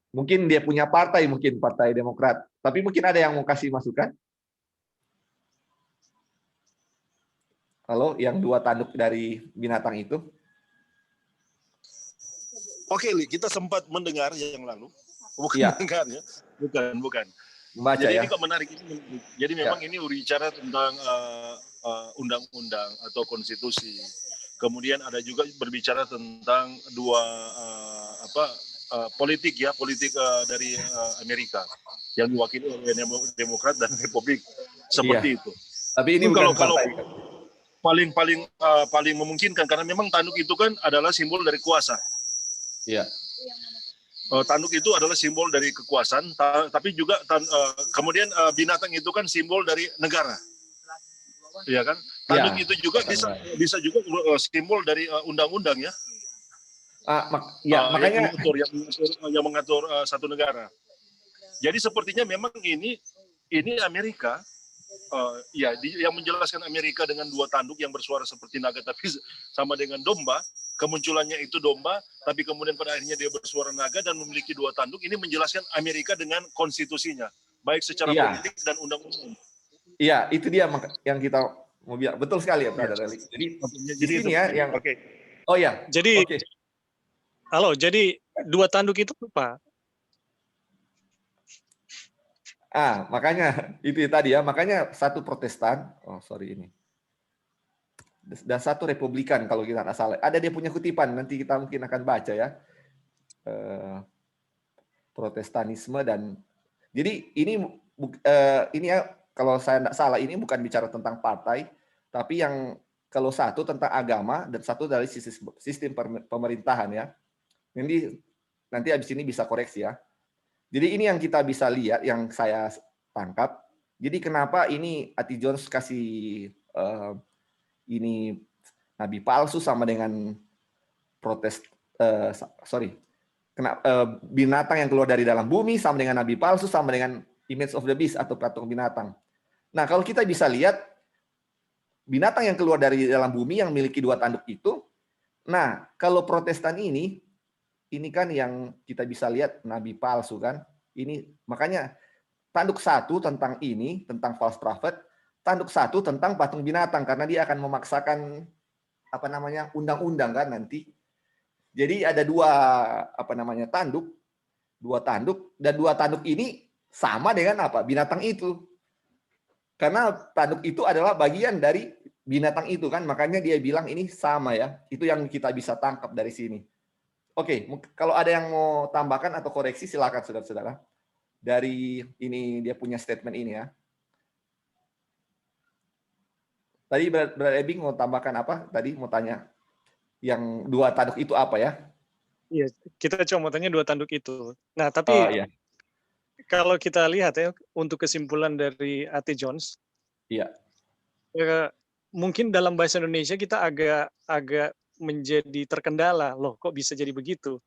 Mungkin dia punya partai, mungkin Partai Demokrat. Tapi mungkin ada yang mau kasih masukan? Halo, yang dua tanduk dari binatang itu? Oke, Li, kita sempat mendengar yang lalu. Bukan mendengar ya. Bukan. Membaca jadi ya. ini kok menarik. Jadi memang ini berbicara tentang undang-undang atau konstitusi. Kemudian ada juga berbicara tentang dua politik dari Amerika yang diwakili oleh Demokrat dan Republik seperti itu. Tapi ini bukan kalau paling memungkinkan karena memang tanduk itu kan adalah simbol dari kuasa. Iya. Tanduk itu adalah simbol dari kekuasaan, tapi juga kemudian binatang itu kan simbol dari negara. Iya kan? Tanduk itu juga bisa juga simbol dari undang-undang ya. Makanya yang mengatur satu negara. Jadi sepertinya memang ini Amerika yang menjelaskan Amerika dengan dua tanduk yang bersuara seperti naga tapi sama dengan domba. kemunculannya itu domba, tapi kemudian pada akhirnya dia bersuara naga dan memiliki 2 tanduk. Ini menjelaskan Amerika dengan konstitusinya, baik secara Iya. politik dan undang-undang. Iya, itu dia yang kita mau bilang. Betul sekali ya, Brother Eli. Jadi di sini ya yang Oke. Oh ya. Jadi, Oke. halo, jadi 2 tanduk itu apa? Makanya itu tadi ya, makanya satu Protestan, ini. Dan satu Republikan kalau kita nggak salah. Ada dia punya kutipan, nanti kita mungkin akan baca ya. Protestanisme dan jadi ini ya kalau saya nggak salah ini bukan bicara tentang partai, tapi yang kalau satu tentang agama dan satu dari sistem pemerintahan ya. Nanti habis ini bisa koreksi ya. Jadi ini yang kita bisa lihat, yang saya tangkap. Jadi kenapa ini Ati Jones kasih ini nabi palsu sama dengan binatang yang keluar dari dalam bumi sama dengan nabi palsu sama dengan image of the beast atau patung binatang. Nah, kalau kita bisa lihat binatang yang keluar dari dalam bumi yang memiliki 2 tanduk itu, nah kalau Protestan ini kan yang kita bisa lihat nabi palsu kan. Ini makanya tanduk 1 tentang ini, tentang false prophet, tanduk 1 tentang patung binatang karena dia akan memaksakan undang-undang kan nanti. Jadi ada 2 tanduk, 2 tanduk dan 2 tanduk ini sama dengan binatang itu. Karena tanduk itu adalah bagian dari binatang itu kan, makanya dia bilang ini sama ya. Itu yang kita bisa tangkap dari sini. Oke, kalau ada yang mau tambahkan atau koreksi silakan saudara-saudara. Dari ini dia punya statement ini ya. Tadi Brother Ebing mau tambahkan apa? Tadi mau tanya yang 2 tanduk itu apa ya? Iya, kita cuma mau tanya 2 tanduk itu. Nah, tapi Iya. kalau kita lihat ya, untuk kesimpulan dari A.T. Jones, Iya. Mungkin dalam bahasa Indonesia kita agak menjadi terkendala. Loh, kok bisa jadi begitu?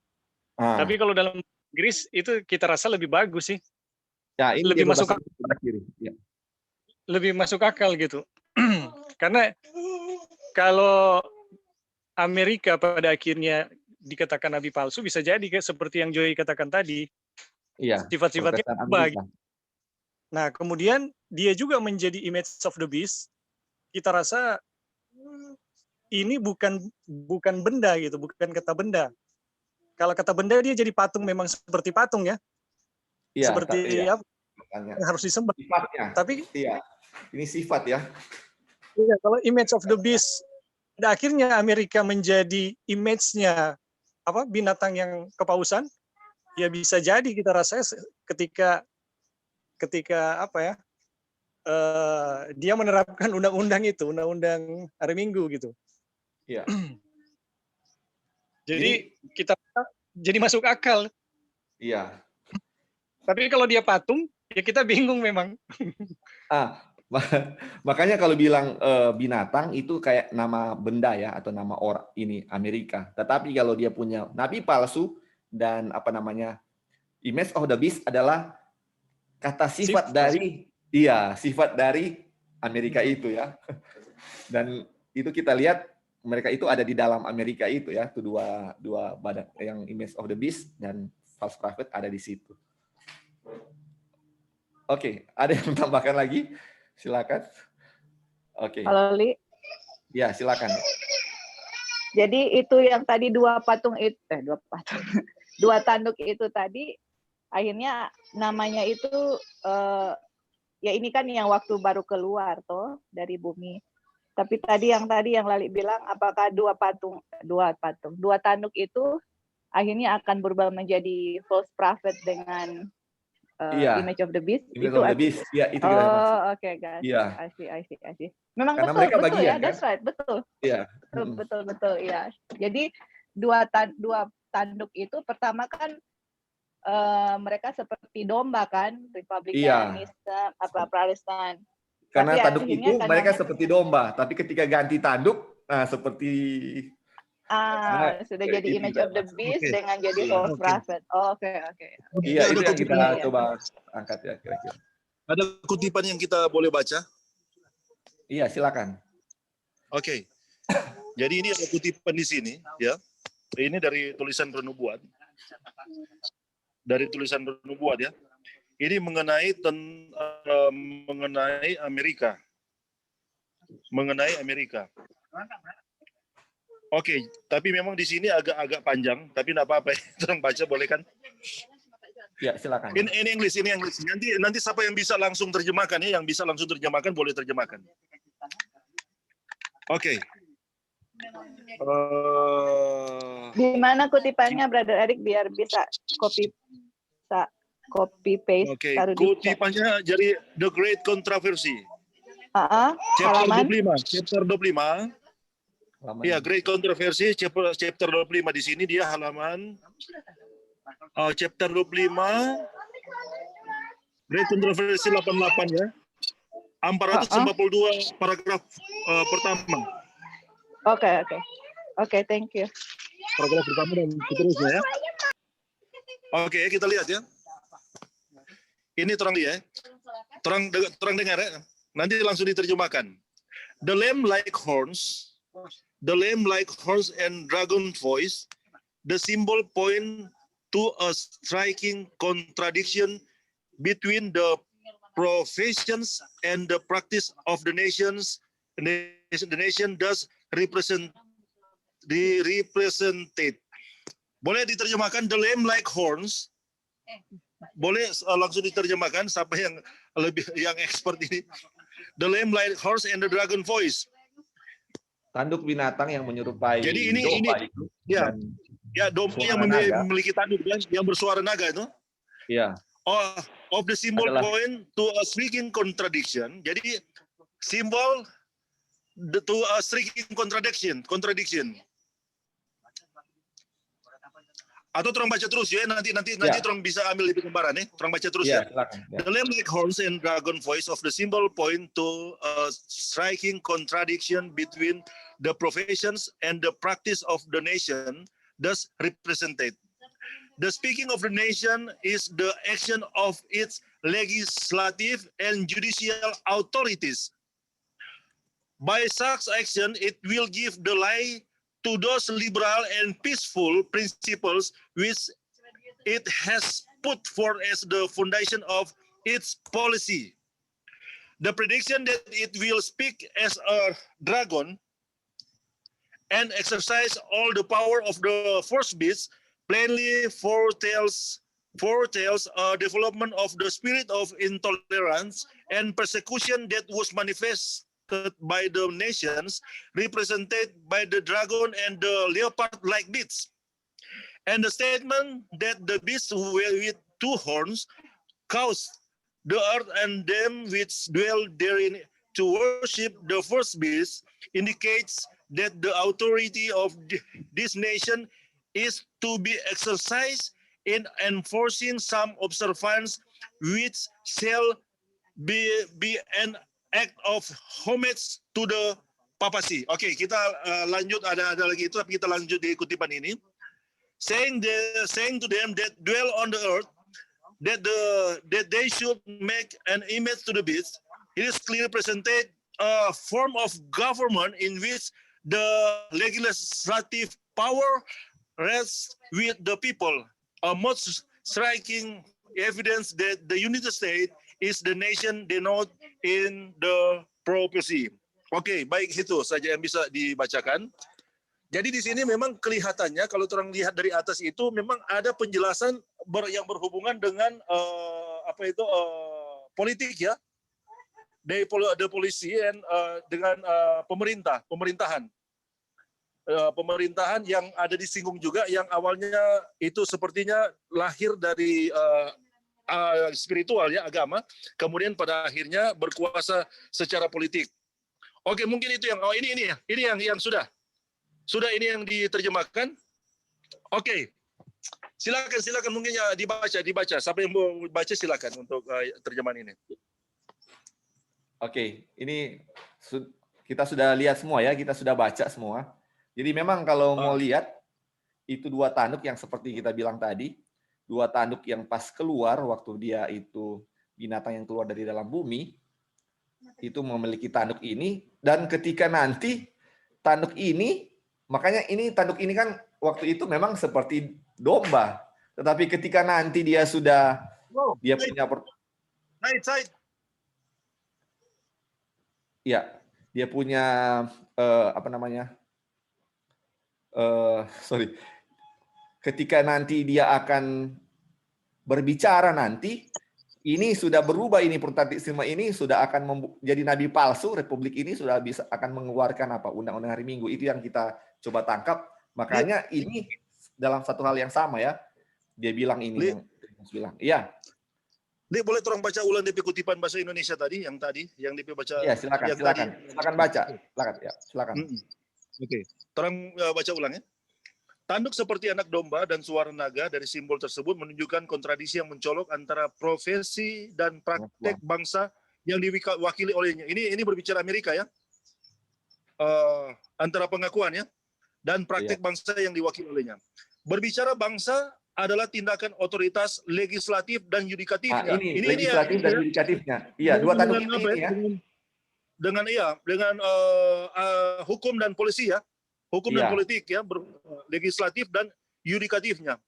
Tapi kalau dalam Inggris itu kita rasa lebih bagus sih. Ya, ini lebih masuk akal. Ya. Lebih masuk akal gitu. Karena kalau Amerika pada akhirnya dikatakan nabi palsu, bisa jadi seperti yang Joy katakan tadi. Iya. Sifat-sifatnya berubah. Nah, kemudian dia juga menjadi image of the beast. Kita rasa ini bukan benda gitu, bukan kata benda. Kalau kata benda dia jadi patung, memang seperti patung ya. Iya, seperti apa? Yang harus disembah. Sifatnya. Tapi iya, ini sifat ya. Iya, kalau image of the beast, pada akhirnya Amerika menjadi image-nya binatang yang kepausan, ya bisa jadi kita rasa ketika dia menerapkan undang-undang itu, undang-undang hari Minggu gitu. Iya. Jadi kita jadi masuk akal. Iya. Tapi kalau dia patung, ya kita bingung memang. Makanya kalau bilang binatang itu kayak nama benda ya atau nama orang ini Amerika. Tetapi kalau dia punya nabi palsu dan image of the beast adalah kata sifat dari Amerika itu ya. Dan itu kita lihat mereka itu ada di dalam Amerika itu ya, itu dua badan yang image of the beast dan false prophet ada di situ. Oke, ada yang menambahkan lagi? Silakan. Oke. Halo Li. Ya, silakan. Jadi itu yang tadi 2 tanduk itu tadi akhirnya namanya itu ya ini kan yang waktu baru keluar toh dari bumi. Tapi tadi yang Lali bilang apakah 2 tanduk itu akhirnya akan berubah menjadi false prophet dengan image of the beast. Image of the beast. Ya, itu kita maksud. Oke, guys. Iya. I see. Memang Karena betul bagian, ya, kan? that's right, betul. Iya. Betul ya. Jadi 2 tanduk itu pertama kan mereka seperti domba kan, Republikanisme, Protestan. Karena tapi tanduk itu mereka seperti domba, tapi ketika ganti tanduk, seperti sudah jadi image of the beast dengan jadi false prophet. Oke. Iya, itu yang kita coba angkat ya kira-kira. Ada kutipan yang kita boleh baca? Iya, silakan. Oke. Jadi ini ada kutipan di sini, ya. Ini dari tulisan Renubuat. Dari tulisan Renubuat, ya. Ini mengenai mengenai Amerika. Mengenai Amerika. Oke, tapi memang di sini agak panjang, tapi enggak apa-apa. Tolong baca boleh kan? Ya, silakan. Ini English. Nanti siapa yang bisa langsung terjemahkan ya, yang bisa langsung terjemahkan boleh terjemahkan. Oke. Di mana kutipannya, Brother Eric, biar bisa copy paste Oke, taruh di chat. kutipannya jadi The Great Controversy. Halaman. Chapter 25. Ya, Great Controversy chapter 25 di sini dia halaman chapter 25 Great Controversy 88 ya. 452 paragraf pertama. Oke, thank you. Paragraf pertama dan seterusnya ya. Oke, kita lihat ya. Ini terang dia. Terang dengar ya. Nanti langsung diterjemahkan. The lamb like horns and dragon voice, the symbol point to a striking contradiction between the professions and the practice of the nations. The nation does represented. Boleh diterjemahkan the lamb like horns. Boleh langsung diterjemahkan siapa yang expert ini. The lamb like horse and the dragon voice. Tanduk binatang yang menyerupai Jadi ini itu. Ya. Ya, domba yang memiliki tanduk yang bersuara naga itu. Ya. Of the symbol point to a striking contradiction. Jadi simbol to a striking contradiction. Atau terang baca terus ya, nanti terang bisa ambil lebih gambaran ya. Terang baca terus ya. Silakan. The lamb like horns and dragon voice of the symbol point to a striking contradiction between the professions and the practice of the nation thus represented. The speaking of the nation is the action of its legislative and judicial authorities. By such action, it will give the lie to those liberal and peaceful principles which it has put forth as the foundation of its policy. The prediction that it will speak as a dragon and exercise all the power of the first beast plainly foretells a development of the spirit of intolerance and persecution that was manifest by the nations represented by the dragon and the leopard-like beasts. And the statement that the beast with two horns caused the earth and them which dwell therein to worship the first beast indicates that the authority of this nation is to be exercised in enforcing some observance which shall be an act of homage to the papacy. Oke, kita lanjut, ada lagi itu, tapi kita lanjut di kutipan ini. Saying to them that dwell on the earth that they should make an image to the beast. It is clearly presented a form of government in which the legislative power rests with the people. A most striking evidence that the United States is the nation denoted in the prophecy. Oke, baik, itu saja yang bisa dibacakan. Jadi di sini memang kelihatannya kalau orang lihat dari atas itu memang ada penjelasan yang berhubungan dengan politik ya, dari polisi dan dengan pemerintahan yang ada disinggung juga, yang awalnya itu sepertinya lahir dari spiritual ya, agama, kemudian pada akhirnya berkuasa secara politik. Oke, mungkin itu yang ini yang sudah ini yang diterjemahkan. Oke. Silakan mungkin ya dibaca. Siapa yang mau baca silakan untuk terjemahan ini. Oke, ini kita sudah lihat semua ya, kita sudah baca semua. Jadi memang kalau mau lihat itu dua tanduk yang seperti kita bilang tadi, dua tanduk yang pas keluar waktu dia itu binatang yang keluar dari dalam bumi itu memiliki tanduk ini, dan ketika nanti tanduk ini, makanya ini tanduk ini kan waktu itu memang seperti domba. Tetapi ketika nanti dia sudah dia punya ya, dia punya apa namanya? Sorry. Ketika nanti dia akan berbicara nanti, ini sudah berubah, ini protestantisme ini sudah akan jadi nabi palsu, republik ini sudah bisa akan mengeluarkan apa undang-undang hari Minggu. Itu yang kita coba tangkap. Makanya ini dalam satu hal yang sama ya. Dia bilang ini yang bilang. Iya. Dia boleh tolong baca ulang DP kutipan bahasa Indonesia tadi yang DP baca. Iya, silakan. Silakan baca. Silakan. Oke. Tolong baca ulang ya. Tanduk seperti anak domba dan suara naga dari simbol tersebut menunjukkan kontradiksi yang mencolok antara profesi dan praktek bangsa yang diwakili olehnya. Ini berbicara Amerika ya. Antara pengakuan ya dan praktek bangsa yang diwakili olehnya. Berbicara bangsa adalah tindakan otoritas legislatif dan yudikatifnya. Ini legislatif dan yudikatifnya. Iya, dua tanduk ini ya. Dengan hukum dan polisi ya. Hukum dan politik ya, legislatif dan yudikatifnya.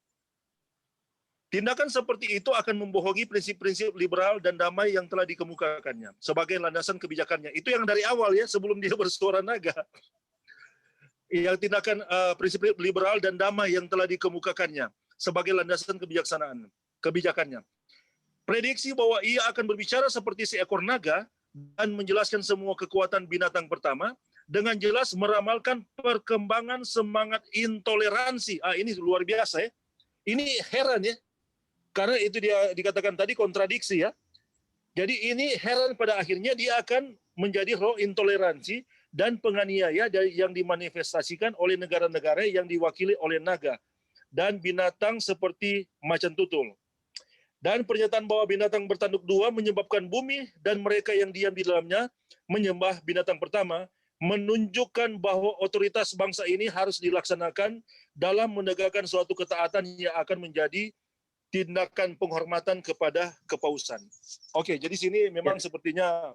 Tindakan seperti itu akan membohongi prinsip-prinsip liberal dan damai yang telah dikemukakannya sebagai landasan kebijakannya. Itu yang dari awal ya, sebelum dia bersuara naga. Yang tindakan prinsip liberal dan damai yang telah dikemukakannya sebagai landasan kebijakannya. Prediksi bahwa ia akan berbicara seperti seekor naga dan menjelaskan semua kekuatan binatang pertama, dengan jelas meramalkan perkembangan semangat intoleransi. Ini luar biasa ya. Ini heran ya. Karena itu dia dikatakan tadi kontradiksi ya. Jadi ini heran pada akhirnya dia akan menjadi roh intoleransi dan penganiaya yang dimanifestasikan oleh negara-negara yang diwakili oleh naga dan binatang seperti macan tutul. Dan pernyataan bahwa binatang bertanduk dua menyebabkan bumi dan mereka yang diam di dalamnya menyembah binatang pertama, menunjukkan bahwa otoritas bangsa ini harus dilaksanakan dalam menegakkan suatu ketaatan yang akan menjadi tindakan penghormatan kepada kepausan. Oke, jadi sini memang sepertinya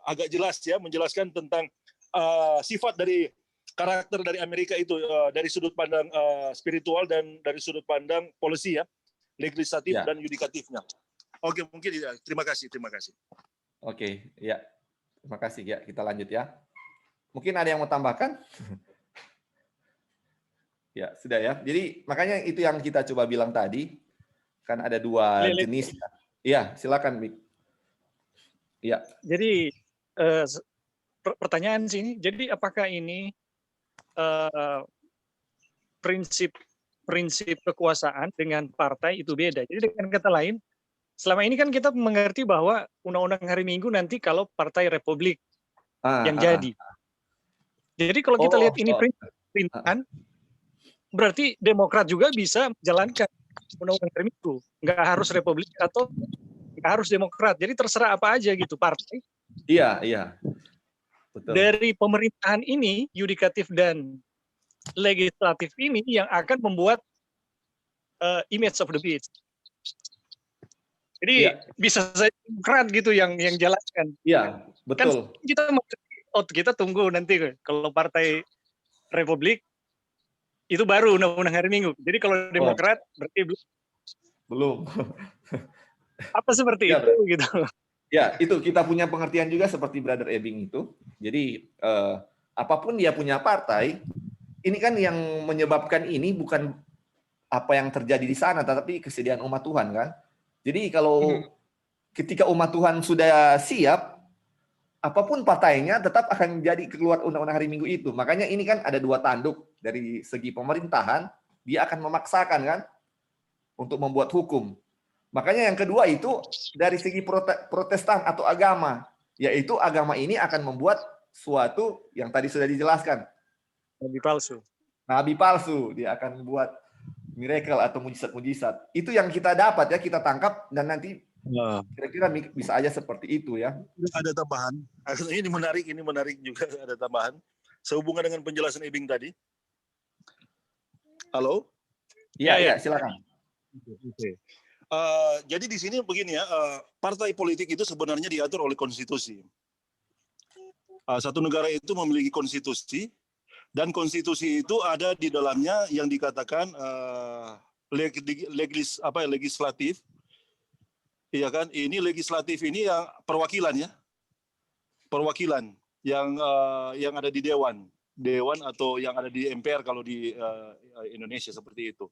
agak jelas ya, menjelaskan tentang sifat dari karakter dari Amerika itu dari sudut pandang spiritual dan dari sudut pandang polisi ya, legislatif dan yudikatifnya. Oke, mungkin ya. Terima kasih. Oke, ya. Terima kasih ya. Kita lanjut ya. Mungkin ada yang mau tambahkan? Ya, sudah ya. Jadi makanya itu yang kita coba bilang tadi, kan ada dua jenis. Iya, silakan, Mik. Iya. Jadi pertanyaan sini, jadi apakah ini prinsip kekuasaan dengan partai itu beda? Jadi dengan kata lain, selama ini kan kita mengerti bahwa Undang-Undang Hari Minggu nanti kalau Partai Republik yang jadi. Jadi kalau kita lihat ini perintahan, berarti Demokrat juga bisa menjalankan Undang-Undang Hari Minggu. Nggak harus Republik atau nggak harus Demokrat. Jadi terserah apa aja gitu partai. Iya. Betul. Dari pemerintahan ini, yudikatif dan legislatif ini yang akan membuat image of the beast. Jadi bisa saja Demokrat gitu yang jalankan. Iya, betul. Kan kita tunggu nanti kalau Partai Republik itu baru Undang-Undang Hari Minggu. Jadi kalau Demokrat berarti belum. Apa seperti itu gitu. Ya, itu kita punya pengertian juga seperti Brother Ebing itu. Jadi apapun dia punya partai, ini kan yang menyebabkan ini bukan apa yang terjadi di sana, tetapi kesediaan umat Tuhan kan. Jadi kalau ketika umat Tuhan sudah siap, apapun partainya tetap akan jadi keluar Undang-Undang Hari Minggu itu. Makanya ini kan ada dua tanduk dari segi pemerintahan, dia akan memaksakan kan untuk membuat hukum. Makanya yang kedua itu dari segi Protestan atau agama, yaitu agama ini akan membuat suatu yang tadi sudah dijelaskan. Nabi palsu, dia akan membuat miracle atau mujizat-mujizat. Itu yang kita dapat ya, kita tangkap dan nanti kira-kira bisa aja seperti itu ya. Ada tambahan. Ini menarik juga ada tambahan. Sehubungan dengan penjelasan Ebing tadi. Halo? Iya, silakan. Oke. Jadi di sini begini ya, partai politik itu sebenarnya diatur oleh konstitusi. Satu negara itu memiliki konstitusi Dan konstitusi itu ada di dalamnya yang dikatakan legislatif, iya kan? Ini legislatif ini yang perwakilan ya, perwakilan yang ada di dewan atau yang ada di MPR kalau di Indonesia seperti itu.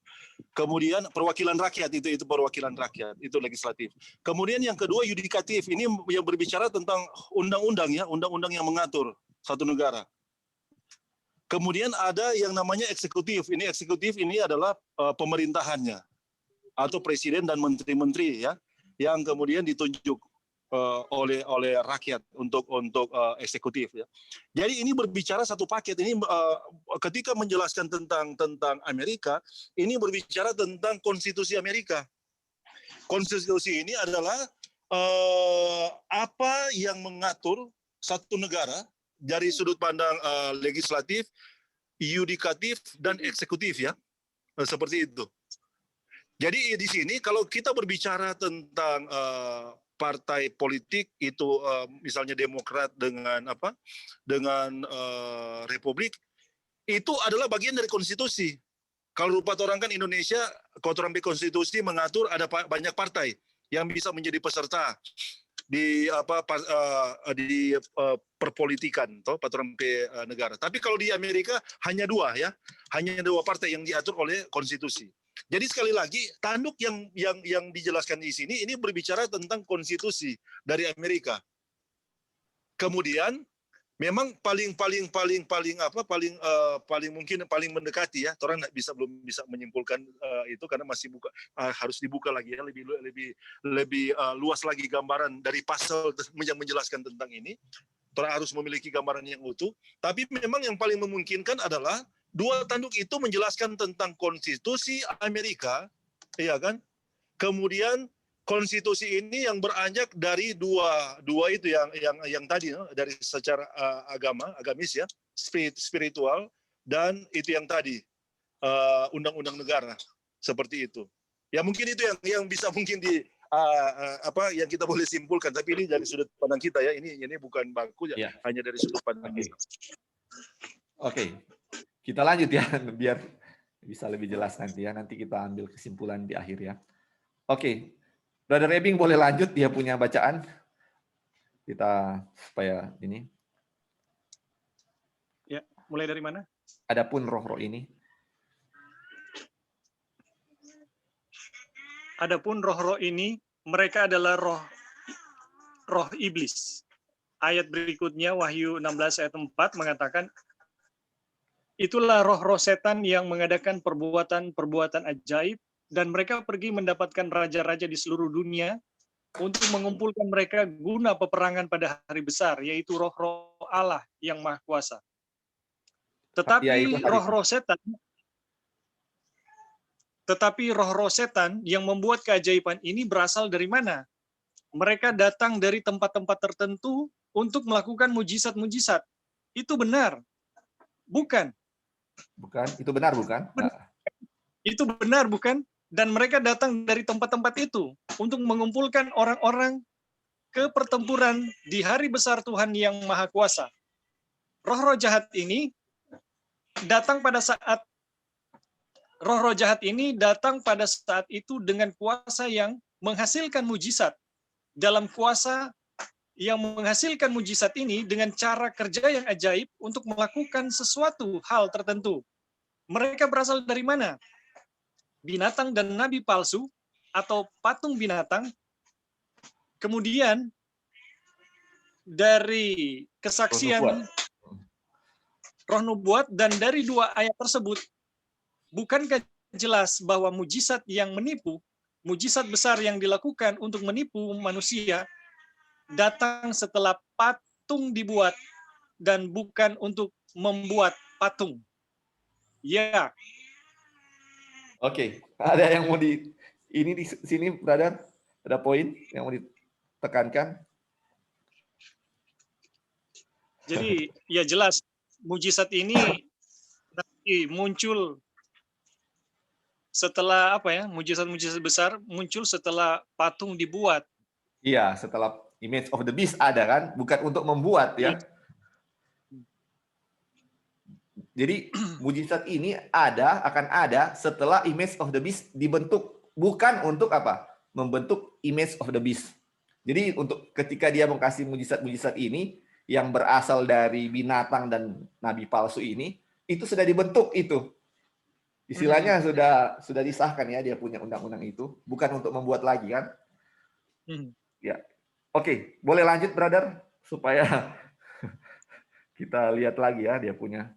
Kemudian perwakilan rakyat itu perwakilan rakyat, itu legislatif. Kemudian yang kedua yudikatif, ini yang berbicara tentang undang-undang ya, undang-undang yang mengatur satu negara. Kemudian ada yang namanya eksekutif. Ini eksekutif ini adalah pemerintahannya atau presiden dan menteri-menteri ya, yang kemudian ditunjuk oleh rakyat untuk eksekutif ya. Jadi ini berbicara satu paket. Ini ketika menjelaskan tentang Amerika, ini berbicara tentang konstitusi Amerika. Konstitusi ini adalah apa yang mengatur satu negara dari sudut pandang legislatif, yudikatif, dan eksekutif ya, seperti itu. Jadi di sini kalau kita berbicara tentang partai politik itu misalnya Demokrat dengan Republik, itu adalah bagian dari konstitusi. Kalau rupa orang kan Indonesia, kalau konstitusi mengatur ada banyak partai yang bisa menjadi peserta di perpolitikan atau peraturan negara. Tapi kalau di Amerika hanya dua ya, hanya dua partai yang diatur oleh konstitusi. Jadi sekali lagi tanduk yang dijelaskan di sini ini berbicara tentang konstitusi dari Amerika. Kemudian memang paling mungkin paling mendekati ya, orang belum bisa menyimpulkan itu karena masih harus dibuka lagi ya, lebih luas lagi gambaran dari pasal yang menjelaskan tentang ini. Orang harus memiliki gambaran yang utuh. Tapi memang yang paling memungkinkan adalah dua tanduk itu menjelaskan tentang konstitusi Amerika, iya kan? Kemudian konstitusi ini yang beranjak dari dua itu yang tadi dari secara agamis ya, spiritual, dan itu yang tadi undang-undang negara seperti itu. Ya mungkin itu yang bisa mungkin yang kita boleh simpulkan, tapi ini dari sudut pandang kita ya, ini bukan baku ya, hanya dari sudut pandang kita. Oke. Kita lanjut ya biar bisa lebih jelas nanti ya, nanti kita ambil kesimpulan di akhir ya. Oke. Brother Ebing boleh lanjut, dia punya bacaan. Kita supaya ini. Ya, mulai dari mana? Adapun roh-roh ini. Adapun roh-roh ini, mereka adalah roh iblis. Ayat berikutnya, Wahyu 16 ayat 4 mengatakan, itulah roh-roh setan yang mengadakan perbuatan-perbuatan ajaib, dan mereka pergi mendapatkan raja-raja di seluruh dunia untuk mengumpulkan mereka guna peperangan pada hari besar, yaitu roh-roh Allah yang Maha Kuasa. Tetapi roh-roh setan yang membuat keajaiban ini berasal dari mana? Mereka datang dari tempat-tempat tertentu untuk melakukan mujizat-mujizat. Itu benar? Bukan. Bukan? Itu benar bukan? Itu benar bukan? Dan mereka datang dari tempat-tempat itu untuk mengumpulkan orang-orang ke pertempuran di hari besar Tuhan yang Maha Kuasa. Roh-roh jahat ini datang pada saat itu dengan kuasa yang menghasilkan mujizat. Dalam kuasa yang menghasilkan mujizat ini dengan cara kerja yang ajaib untuk melakukan sesuatu hal tertentu. Mereka berasal dari mana? Binatang dan nabi palsu atau patung binatang. Kemudian dari kesaksian roh nubuat, dan dari dua ayat tersebut, bukankah jelas bahwa mujizat yang menipu, mujizat besar yang dilakukan untuk menipu manusia, datang setelah patung dibuat dan bukan untuk membuat patung. Ya. Oke, ada yang mau di sini, brother? Ada poin yang mau ditekankan? Jadi ya jelas mujizat ini nanti muncul setelah mujizat-mujizat besar muncul setelah patung dibuat. Iya, setelah image of the beast ada kan, bukan untuk membuat ya. Jadi mujizat ini akan ada setelah image of the beast dibentuk, bukan untuk apa? Membentuk image of the beast. Jadi untuk ketika dia mengkasih mujizat-mujizat ini yang berasal dari binatang dan nabi palsu ini, itu sudah dibentuk itu. Istilahnya sudah disahkan ya, dia punya undang-undang itu, bukan untuk membuat lagi kan? Ya. Oke, boleh lanjut brother supaya kita lihat lagi ya dia punya.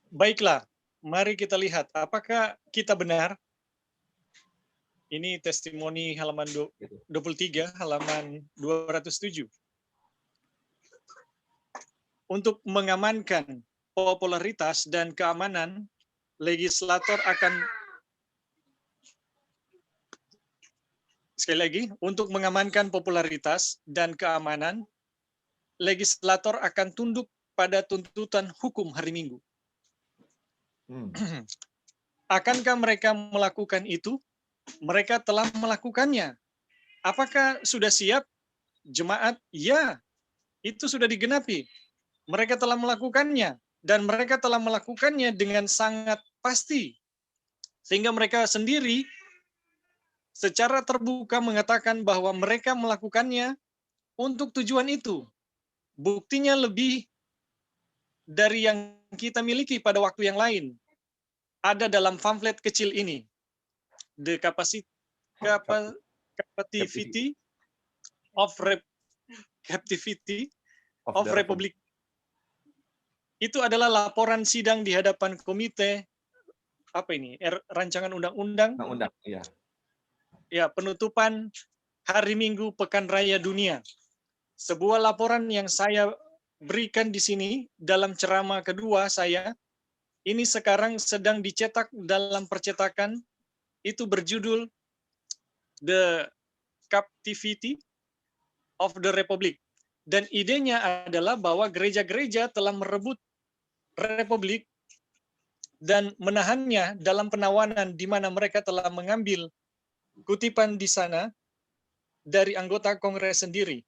Baiklah, mari kita lihat apakah kita benar. Ini testimoni halaman 23, halaman 207. Untuk mengamankan popularitas dan keamanan, legislator akan, sekali lagi, untuk mengamankan popularitas dan keamanan, legislator akan tunduk pada tuntutan hukum hari Minggu. Akankah mereka melakukan itu? Mereka telah melakukannya. Apakah sudah siap? Jemaat, ya, itu sudah digenapi. Mereka telah melakukannya, dan mereka telah melakukannya dengan sangat pasti. Sehingga mereka sendiri secara terbuka mengatakan bahwa mereka melakukannya untuk tujuan itu. Buktinya lebih dari yang kita miliki pada waktu yang lain. Ada dalam pamflet kecil ini. The capacity of Republic. Itu adalah laporan sidang di hadapan komite rancangan undang-undang. Ya. Ya, penutupan Hari Minggu Pekan Raya Dunia. Sebuah laporan yang saya berikan di sini dalam ceramah kedua saya. Ini sekarang sedang dicetak dalam percetakan. Itu berjudul The Captivity of the Republic. Dan idenya adalah bahwa gereja-gereja telah merebut Republik dan menahannya dalam penawanan di mana mereka telah mengambil kutipan di sana dari anggota Kongres sendiri.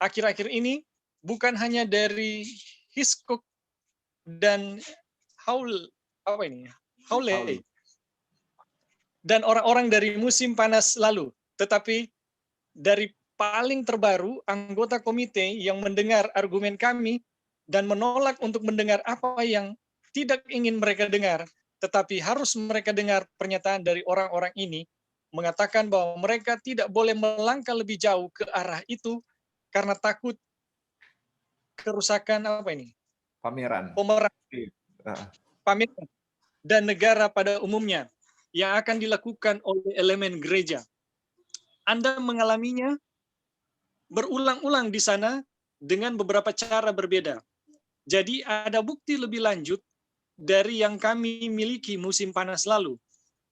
Akhir-akhir ini bukan hanya dari Hitchcock dan Hawley dan orang-orang dari musim panas lalu, tetapi dari paling terbaru anggota komite yang mendengar argumen kami dan menolak untuk mendengar apa yang tidak ingin mereka dengar, tetapi harus mereka dengar pernyataan dari orang-orang ini, mengatakan bahwa mereka tidak boleh melangkah lebih jauh ke arah itu karena takut kerusakan pameran dan negara pada umumnya yang akan dilakukan oleh elemen gereja. Anda mengalaminya berulang-ulang di sana dengan beberapa cara berbeda. Jadi ada bukti lebih lanjut dari yang kami miliki musim panas lalu.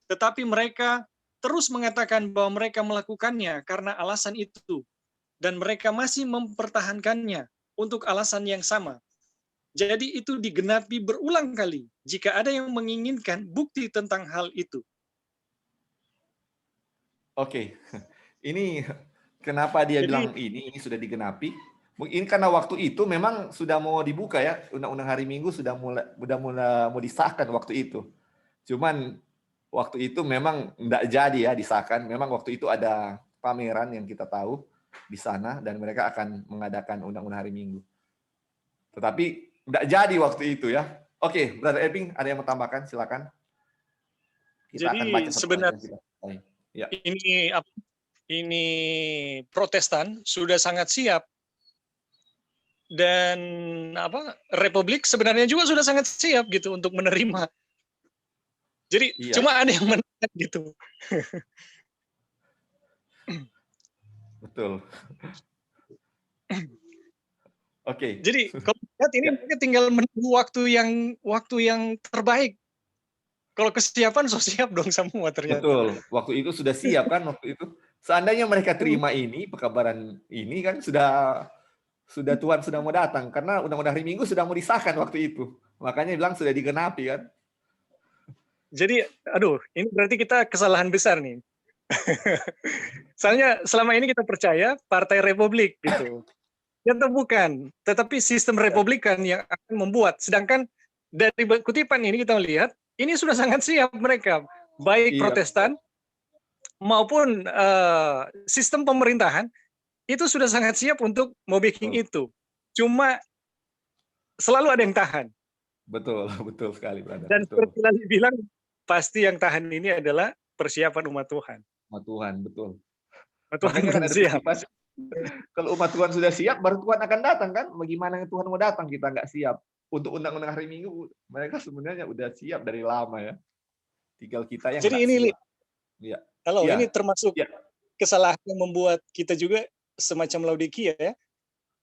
Tetapi mereka terus mengatakan bahwa mereka melakukannya karena alasan itu. Dan mereka masih mempertahankannya untuk alasan yang sama. Jadi itu digenapi berulang kali jika ada yang menginginkan bukti tentang hal itu. Oke. Ini kenapa dia bilang ini sudah digenapi? Mungkin karena waktu itu memang sudah mau dibuka ya, Undang-Undang Hari Minggu sudah mulai mau disahkan waktu itu. Cuman waktu itu memang enggak jadi ya disahkan. Memang waktu itu ada pameran yang kita tahu di sana dan mereka akan mengadakan Undang-Undang Hari Minggu. Tetapi enggak jadi waktu itu ya. Oke, Brother Epping, ada yang mau tambahkan? Silakan. Kita Jadi akan baca sebenarnya ya. Ini Protestan sudah sangat siap. Dan Republik sebenarnya juga sudah sangat siap gitu untuk menerima. Jadi cuma ada yang menolak gitu. Betul. Oke. Jadi kalau lihat ini mereka tinggal menunggu waktu yang terbaik. Kalau kesiapan so siap dong semua ternyata. Betul. Waktu itu sudah siap kan waktu itu. Seandainya mereka terima ini pekabaran ini kan sudah Tuhan sudah mau datang karena Undang-Undang Hari Minggu sudah mau disahkan waktu itu. Makanya bilang sudah digenapi kan. Jadi ini berarti kita kesalahan besar nih. Soalnya selama ini kita percaya Partai Republik gitu. Itu bukan, tetapi sistem Republikan yang akan membuat. Sedangkan dari kutipan ini kita melihat ini sudah sangat siap mereka, baik Iya. Protestan maupun sistem pemerintahan itu sudah sangat siap untuk mau bikin itu. Cuma selalu ada yang tahan. Betul, betul sekali, brother. Dan Betul. seperti Lali bilang, pasti yang tahan ini adalah persiapan umat Tuhan. Sama Tuhan, betul. Umat Tuhan Makanya kan belum ada siap. kutipan, kalau umat Tuhan sudah siap, baru Tuhan akan datang kan? Bagaimana Tuhan mau datang kita nggak siap? Untuk undang-undang hari Minggu, mereka sebenarnya udah siap dari lama ya. Tinggal kita yang Jadi nggak ini, siap. Iya. Halo, Iya. ini termasuk Iya. kesalahan yang membuat kita juga semacam Laodikia ya.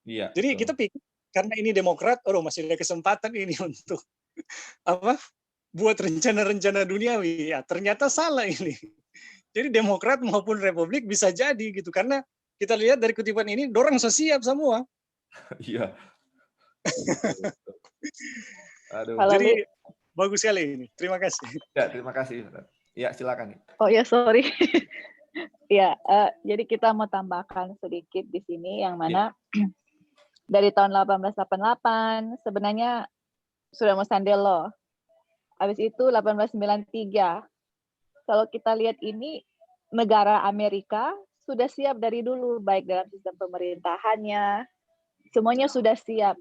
Iya. Jadi betul. kita pikir karena ini Demokrat, masih ada kesempatan ini untuk buat rencana-rencana duniawi. Ya, ternyata salah ini. Jadi Demokrat maupun Republik bisa jadi gitu, karena kita lihat dari kutipan ini, dorang so siap semua. Iya. Betul. Aduh. Kalau Jadi bagus sekali ini. Terima kasih. Ya, terima kasih. Ya, silakan. Oh ya, sorry. Ya, jadi kita mau tambahkan sedikit di sini yang mana dari tahun 1888 sebenarnya sudah mau Sandelo. Habis itu 1893. Kalau kita lihat ini negara Amerika sudah siap dari dulu, baik dalam sistem pemerintahannya, semuanya sudah siap.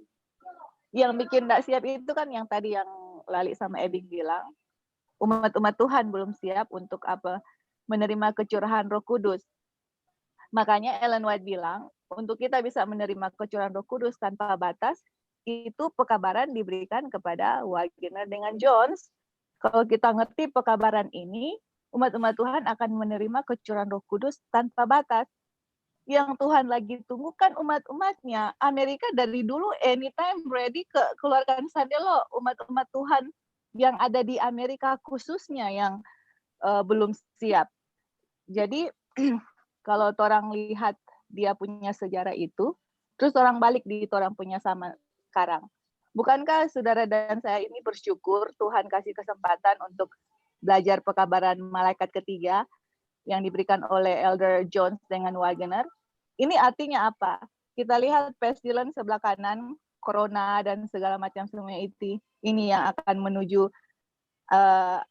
Yang bikin tidak siap itu kan yang tadi yang Lali sama Ebing bilang, umat-umat Tuhan belum siap untuk menerima kecurahan Roh Kudus. Makanya Ellen White bilang, untuk kita bisa menerima kecurahan Roh Kudus tanpa batas, itu pekabaran diberikan kepada Wagner dengan Jones. Kalau kita ngerti pekabaran ini, umat-umat Tuhan akan menerima kecurahan Roh Kudus tanpa batas. Yang Tuhan lagi tunggu kan umat-umatnya. Amerika dari dulu anytime ready keluarkan Sandelo. Umat-umat Tuhan yang ada di Amerika khususnya yang belum siap. Jadi kalau orang lihat dia punya sejarah itu, terus orang balik di orang punya sama sekarang. Bukankah saudara dan saya ini bersyukur Tuhan kasih kesempatan untuk belajar pekabaran malaikat ketiga yang diberikan oleh Elder Jones dengan Wagner? Ini artinya apa? Kita lihat pestilence sebelah kanan, corona dan segala macam semuanya itu. Ini yang akan menuju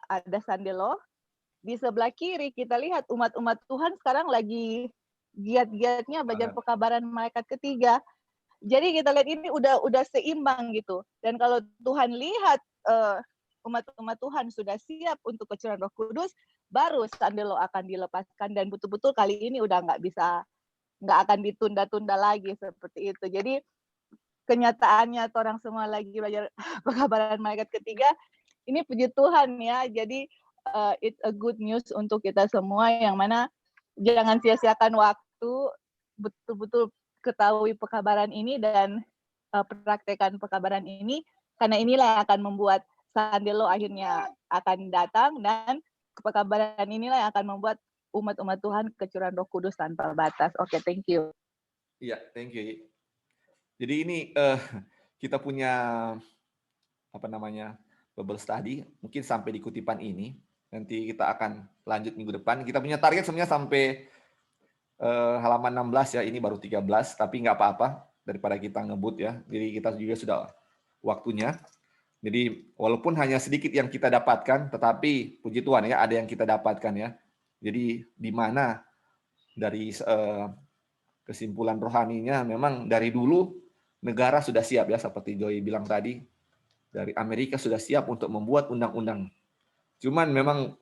ada Sandelo. Di sebelah kiri kita lihat umat-umat Tuhan sekarang lagi giat-giatnya belajar pekabaran malaikat ketiga. Jadi kita lihat ini udah seimbang gitu. Dan kalau Tuhan lihat umat-umat Tuhan sudah siap untuk kecurahan Roh Kudus, baru Sandelo akan dilepaskan dan betul-betul kali ini udah nggak akan ditunda-tunda lagi seperti itu. Jadi kenyataannya orang semua lagi belajar pekabaran malaikat ketiga. Ini puji Tuhan ya. Jadi it's a good news untuk kita semua yang mana jangan sia-siakan waktu, betul-betul ketahui pekabaran ini dan praktekkan pekabaran ini, karena inilah yang akan membuat Sandelo akhirnya akan datang dan pekabaran inilah yang akan membuat umat-umat Tuhan kecurahan Roh Kudus tanpa batas. Oke, thank you. Iya, thank you. Jadi ini kita punya Bible study, mungkin sampai di kutipan ini. Nanti kita akan lanjut minggu depan. Kita punya target sebenarnya sampai halaman 16 ya, ini baru 13, tapi nggak apa-apa daripada kita ngebut ya. Jadi kita juga sudah waktunya. Jadi walaupun hanya sedikit yang kita dapatkan, tetapi puji Tuhan ya ada yang kita dapatkan ya. Jadi di mana dari kesimpulan rohaninya memang dari dulu negara sudah siap ya, seperti Joy bilang tadi, dari Amerika sudah siap untuk membuat undang-undang. Cuman memang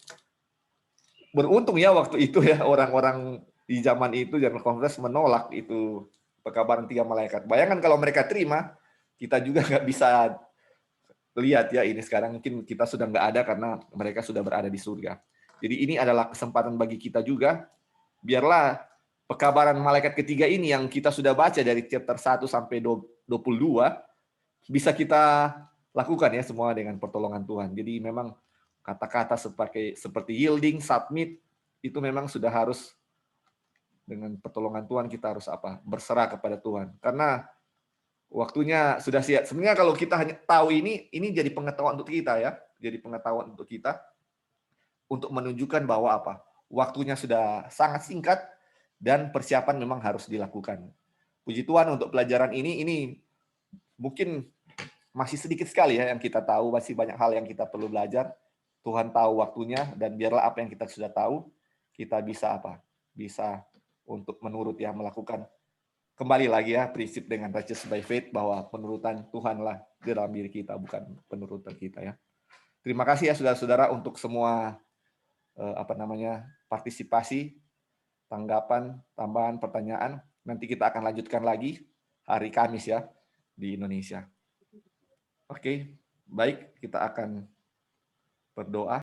beruntung ya waktu itu ya orang-orang di zaman itu General Conference menolak itu pekabaran 3 malaikat. Bayangkan kalau mereka terima, kita juga nggak bisa lihat ya ini sekarang mungkin kita sudah nggak ada karena mereka sudah berada di surga. Jadi ini adalah kesempatan bagi kita juga, biarlah pekabaran malaikat ketiga ini yang kita sudah baca dari chapter 1 sampai 22 bisa kita lakukan ya semua dengan pertolongan Tuhan. Jadi memang kata-kata seperti yielding, submit itu memang sudah harus dengan pertolongan Tuhan kita harus berserah kepada Tuhan. Karena waktunya sudah siap. Sebenarnya kalau kita hanya tahu ini jadi pengetahuan untuk kita ya. Jadi pengetahuan untuk kita untuk menunjukkan bahwa waktunya sudah sangat singkat dan persiapan memang harus dilakukan. Puji Tuhan untuk pelajaran ini mungkin masih sedikit sekali ya yang kita tahu, masih banyak hal yang kita perlu belajar. Tuhan tahu waktunya, dan biarlah apa yang kita sudah tahu, kita bisa apa? Bisa untuk menurut ya, melakukan. Kembali lagi ya, prinsip dengan righteous by faith, bahwa penurutan Tuhanlah di dalam diri kita, bukan penurutan kita ya. Terima kasih ya saudara-saudara untuk semua partisipasi, tanggapan, tambahan, pertanyaan. Nanti kita akan lanjutkan lagi hari Kamis ya di Indonesia. Oke, baik, kita akan berdoa.